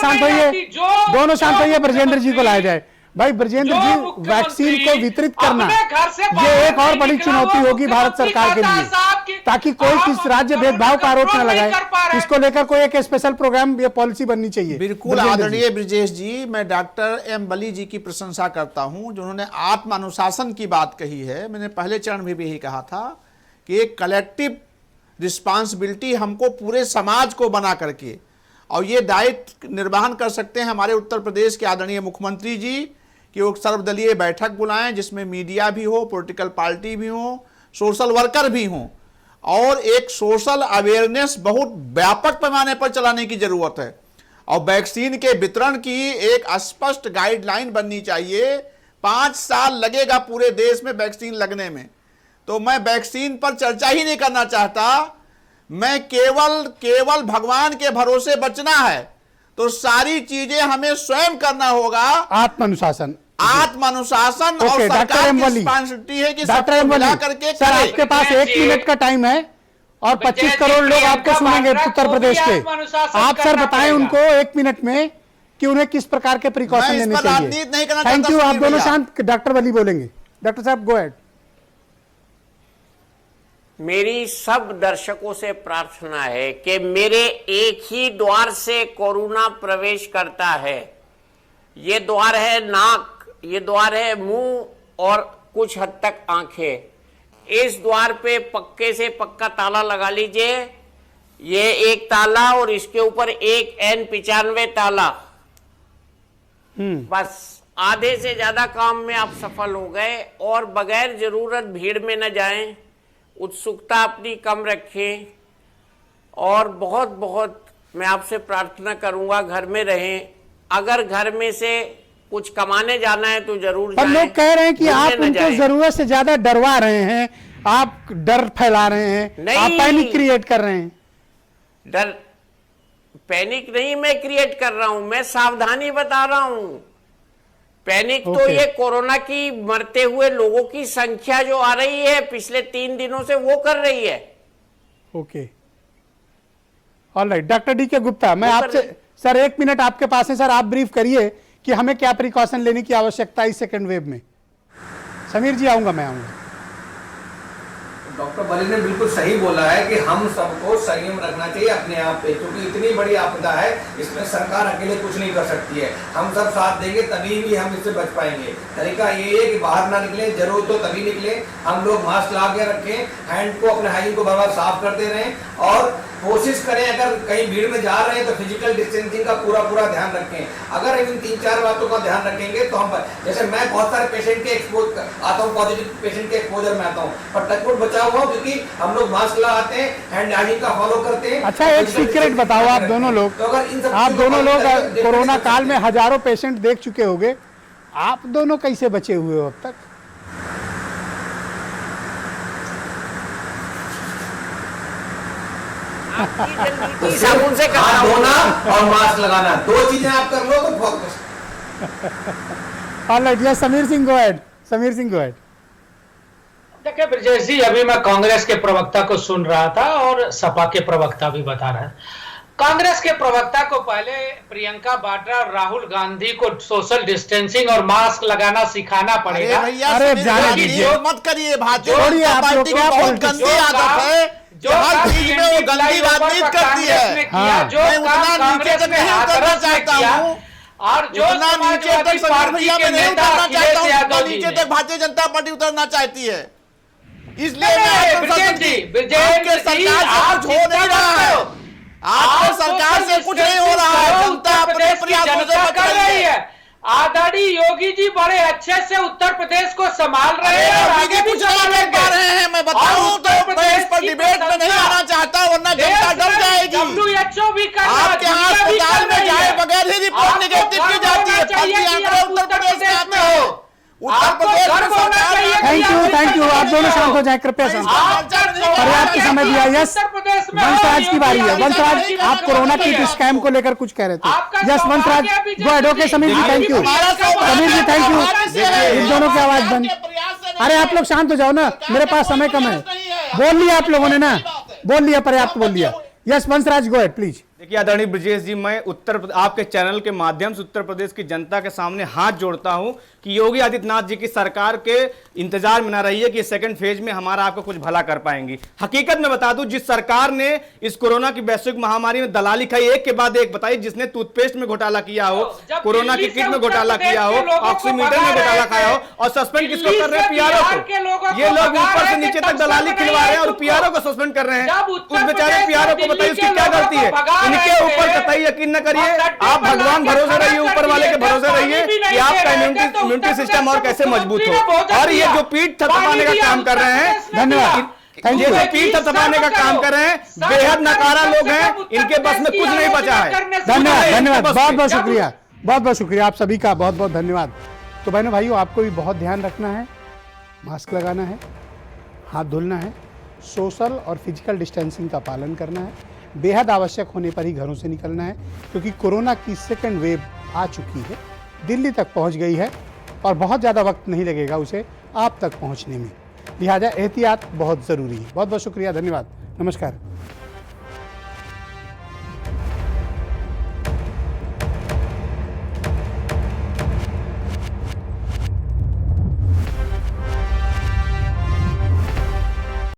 शांत होइए, ब्रजेंद्र जी को लाया जाए। भाई ब्रजेंद्र जी, वैक्सीन को वितरित करना ये एक और बड़ी चुनौती होगी भारत सरकार के लिए, ताकि कोई किस राज्य भेदभाव का आरोप न लगाए। इसको लेकर कोई एक स्पेशल प्रोग्राम या पॉलिसी बननी चाहिए। बिल्कुल आदरणीय ब्रजेश जी, मैं डॉक्टर एम बली जी की प्रशंसा करता हूं जिन्होंने आत्मानुशासन की बात कही है। मैंने पहले चरण में भी यही कहा था कि एक कलेक्टिव रिस्पॉन्सिबिलिटी हमको पूरे समाज को बना करके और ये दायित्व निर्वहन कर सकते हैं हमारे उत्तर प्रदेश के आदरणीय मुख्यमंत्री जी कि वो सर्वदलीय बैठक बुलाएं जिसमें मीडिया भी हो, पॉलिटिकल पार्टी भी हो, सोशल वर्कर भी हों और एक सोशल अवेयरनेस बहुत व्यापक पैमाने पर चलाने की जरूरत है। और वैक्सीन के वितरण की एक स्पष्ट गाइडलाइन बननी चाहिए। 5 साल लगेगा पूरे देश में वैक्सीन लगने में, तो मैं वैक्सीन पर चर्चा ही नहीं करना चाहता। मैं केवल भगवान के भरोसे बचना है, तो सारी चीजें हमें स्वयं करना होगा। आत्मानुशासन और सरकार की रिस्पांसिबिलिटी है कि सबको मिला करके सर आपके पास 1 मिनट का टाइम है और 25 करोड़ लोग आपको सुनेंगे उत्तर प्रदेश के। आप सर बताएं उनको 1 मिनट में कि उन्हें किस प्रकार के प्रिकॉशन लेने चाहिए। थैंक यू, आप दोनों शांत। डॉक्टर वली बोलेंगे। डॉक्टर साहब गो अहेड। मेरी सब दर्शकों से प्रार्थना है कि मेरे एक ही द्वार से कोरोना प्रवेश करता है। ये द्वार है नाक, ये द्वार है मुंह और कुछ हद तक आंखें। इस द्वार पे पक्के से पक्का ताला लगा लीजिए। ये एक ताला और इसके ऊपर एक N95 ताला। बस आधे से ज्यादा काम में आप सफल हो गए। और बगैर जरूरत भीड़ में न जाएं, उत्सुकता अपनी कम रखें और बहुत बहुत मैं आपसे प्रार्थना करूंगा घर में रहें। अगर घर में से कुछ कमाने जाना है तो जरूर जाएं। लोग कह रहे हैं कि आप उनको जरूरत से ज्यादा डरवा रहे हैं, आप डर फैला रहे हैं, आप पैनिक क्रिएट कर रहे हैं। डर पैनिक नहीं मैं क्रिएट कर रहा हूं, मैं सावधानी बता रहा हूं। पैनिक तो ये कोरोना की मरते हुए लोगों की संख्या जो आ रही है पिछले 3 दिनों से वो कर रही है। Okay, all right. Doctor D के गुप्ता, मैं आपसे सर 1 मिनट आपके पास है सर, आप ब्रीफ करिए कि हमें क्या प्रिकॉशन लेने की आवश्यकता है इस सेकेंड वेव में। समीर जी आऊंगा, मैं आऊंगा। डॉक्टर बली ने बिल्कुल सही बोला है कि हम सबको संयम रखना चाहिए अपने आप पे, क्योंकि इतनी बड़ी आपदा है, इसमें सरकार अकेले कुछ नहीं कर सकती है। हम सब साथ देंगे तभी भी हम इससे बच पाएंगे। तरीका ये है कि बाहर ना निकले, जरूरत हो तभी निकले, हम लोग मास्क लगा के रखें, हैंड को अपने हाइजीन को बार बार साफ करते रहें और कोशिश करें अगर कहीं भीड़ में जा रहे हैं तो फिजिकल डिस्टेंसिंग का पूरा ध्यान रखें। अगर इन 3-4 बातों का ध्यान रखेंगे तो हम, जैसे मैं बहुत सारे पेशेंट के एक्सपोज आता हूँ, पॉजिटिव पेशेंट के एक्सपोजर में आता हूँ, पर टचवुड बचा हुआ क्योंकि हम लोग मास्क लगाते हैं, हैंड हाइजीन का फॉलो करते हैं। अच्छा, एक सीक्रेट बताओ, आप दोनों लोग, तो अगर इन सब आप चीजों दोनों का लोग कोरोना काल में हजारों पेशेंट देख चुके होंगे, आप दोनों कैसे बचे हुए हो अब तक? तो साबुन से हाथ धोना और मास्क लगाना, 2 चीजें आप कर लो तो बहुत। Alright, yes Sameer Singh go ahead. Sameer Singh go ahead. देखिए ब्रजेश जी, अभी मैं कांग्रेस के प्रवक्ता को सुन रहा था और सपा के प्रवक्ता भी बता रहे हैं। कांग्रेस के प्रवक्ता को पहले प्रियंका वाड्रा और राहुल गांधी को सोशल डिस्टेंसिंग और मास्क लगाना सिखाना पड़ेगा। अरे जाने दीजिए, मत करिए, भारतीय छोड़िए, जनता आप लोग पार्टी की क्या बहुत politics- गंदी आदत है जो हर चीज में वो गंदी राजनीति करती है। हाँ। मैं उतना नीचे तक नहीं उतरना चाहता हूँ, और जो उतना नीचे तक समीर भैया मैं नहीं उतरना चाहता हूँ जितना नीचे तक भारतीय जनता पार्टी उतरना चाहती है। इसलिए मैं आपके सरकार से कुछ हो नहीं रहा है, आपके सरकार से कुछ नहीं हो रहा है, जनता अपने प्रयासों से बच रही है। आदरणीय योगी जी बड़े अच्छे से उत्तर प्रदेश को संभाल रहे हैं, अभी भी कुछ नहीं कर पा रहे हैं। मैं बताऊं तो मैं इस पर डिबेट में नहीं आना चाहता, वरना जनता डर जाएगी। WHO भी कर रहा है, आपके यहाँ अस्पताल में जाए बगैर ही रिपोर्ट निगेटिव की जाती है। फर्जी आंकड़े उत्तर प्रदेश में आते हो, उत्तर प्रदेश में सरकार। थैंक यू, आप दोनों शांत हो जाए कृपया। पर्याप्त समय दिया। यस, वंशराज की बारी है। वंशराज, आप कोरोना की स्कैम को लेकर कुछ कह रहे थे। Yes Vanshraj go ahead. Okay Sameer ji, thank you. Sameer ji thank you. इन दोनों की आवाज बंद। अरे आप लोग शांत हो जाओ ना, मेरे पास समय कम है। बोल लिया आप लोगों ने ना, बोल लिया, पर्याप्त बोल लिया। Yes Vanshraj go ahead please. देखिए आदरणीय ब्रजेश जी, मैं आपके चैनल के माध्यम से उत्तर प्रदेश की जनता के सामने हाथ जोड़ता हूं कि योगी आदित्यनाथ जी की सरकार के इंतजार में न रहिए कि सेकंड फेज में हमारा आपको कुछ भला कर पाएंगी। हकीकत में बता दूं, जिस सरकार ने इस कोरोना की वैश्विक महामारी में दलाली खाई, एक के बाद एक बताइए, जिसने टूथपेस्ट में घोटाला किया हो, कोरोना की किट में घोटाला किया हो, ऑक्सीमीटर में घोटाला खाया हो, और सस्पेंड किसको कर रहे हैं? पीआरओ को। ये लोग ऊपर से नीचे तक दलाली खिलवा रहे हैं और पीआरओ को सस्पेंड कर रहे हैं। उस बेचारे पीआरओ को बताइए उसकी क्या गलती है? इनके ऊपर कतई यकीन न करिए, आप भगवान भरोसे रहिए, ऊपर वाले के भरोसे रहिए कि आपका इम्यूनिटी सिस्टम और कैसे मजबूत हो। और ये जो पीठ थपथपाने का काम कर रहे हैं, धन्यवाद, ये जो पीठ थपथपाने का काम कर रहे हैं, बेहद नकारा लोग हैं, इनके बस में कुछ नहीं बचा है। धन्यवाद, धन्यवाद, बहुत बहुत शुक्रिया, बहुत बहुत शुक्रिया आप सभी का, बहुत बहुत धन्यवाद। तो बहनों भाइयों, आपको भी बहुत ध्यान रखना है, मास्क लगाना है, हाथ धुलना है, सोशल और फिजिकल डिस्टेंसिंग का पालन करना है, बेहद आवश्यक होने पर ही घरों से निकलना है, क्योंकि कोरोना की सेकेंड वेव आ चुकी है, दिल्ली तक पहुंच गई है और बहुत ज़्यादा वक्त नहीं लगेगा उसे आप तक पहुंचने में। लिहाजा एहतियात बहुत ज़रूरी है। बहुत बहुत शुक्रिया, धन्यवाद, नमस्कार।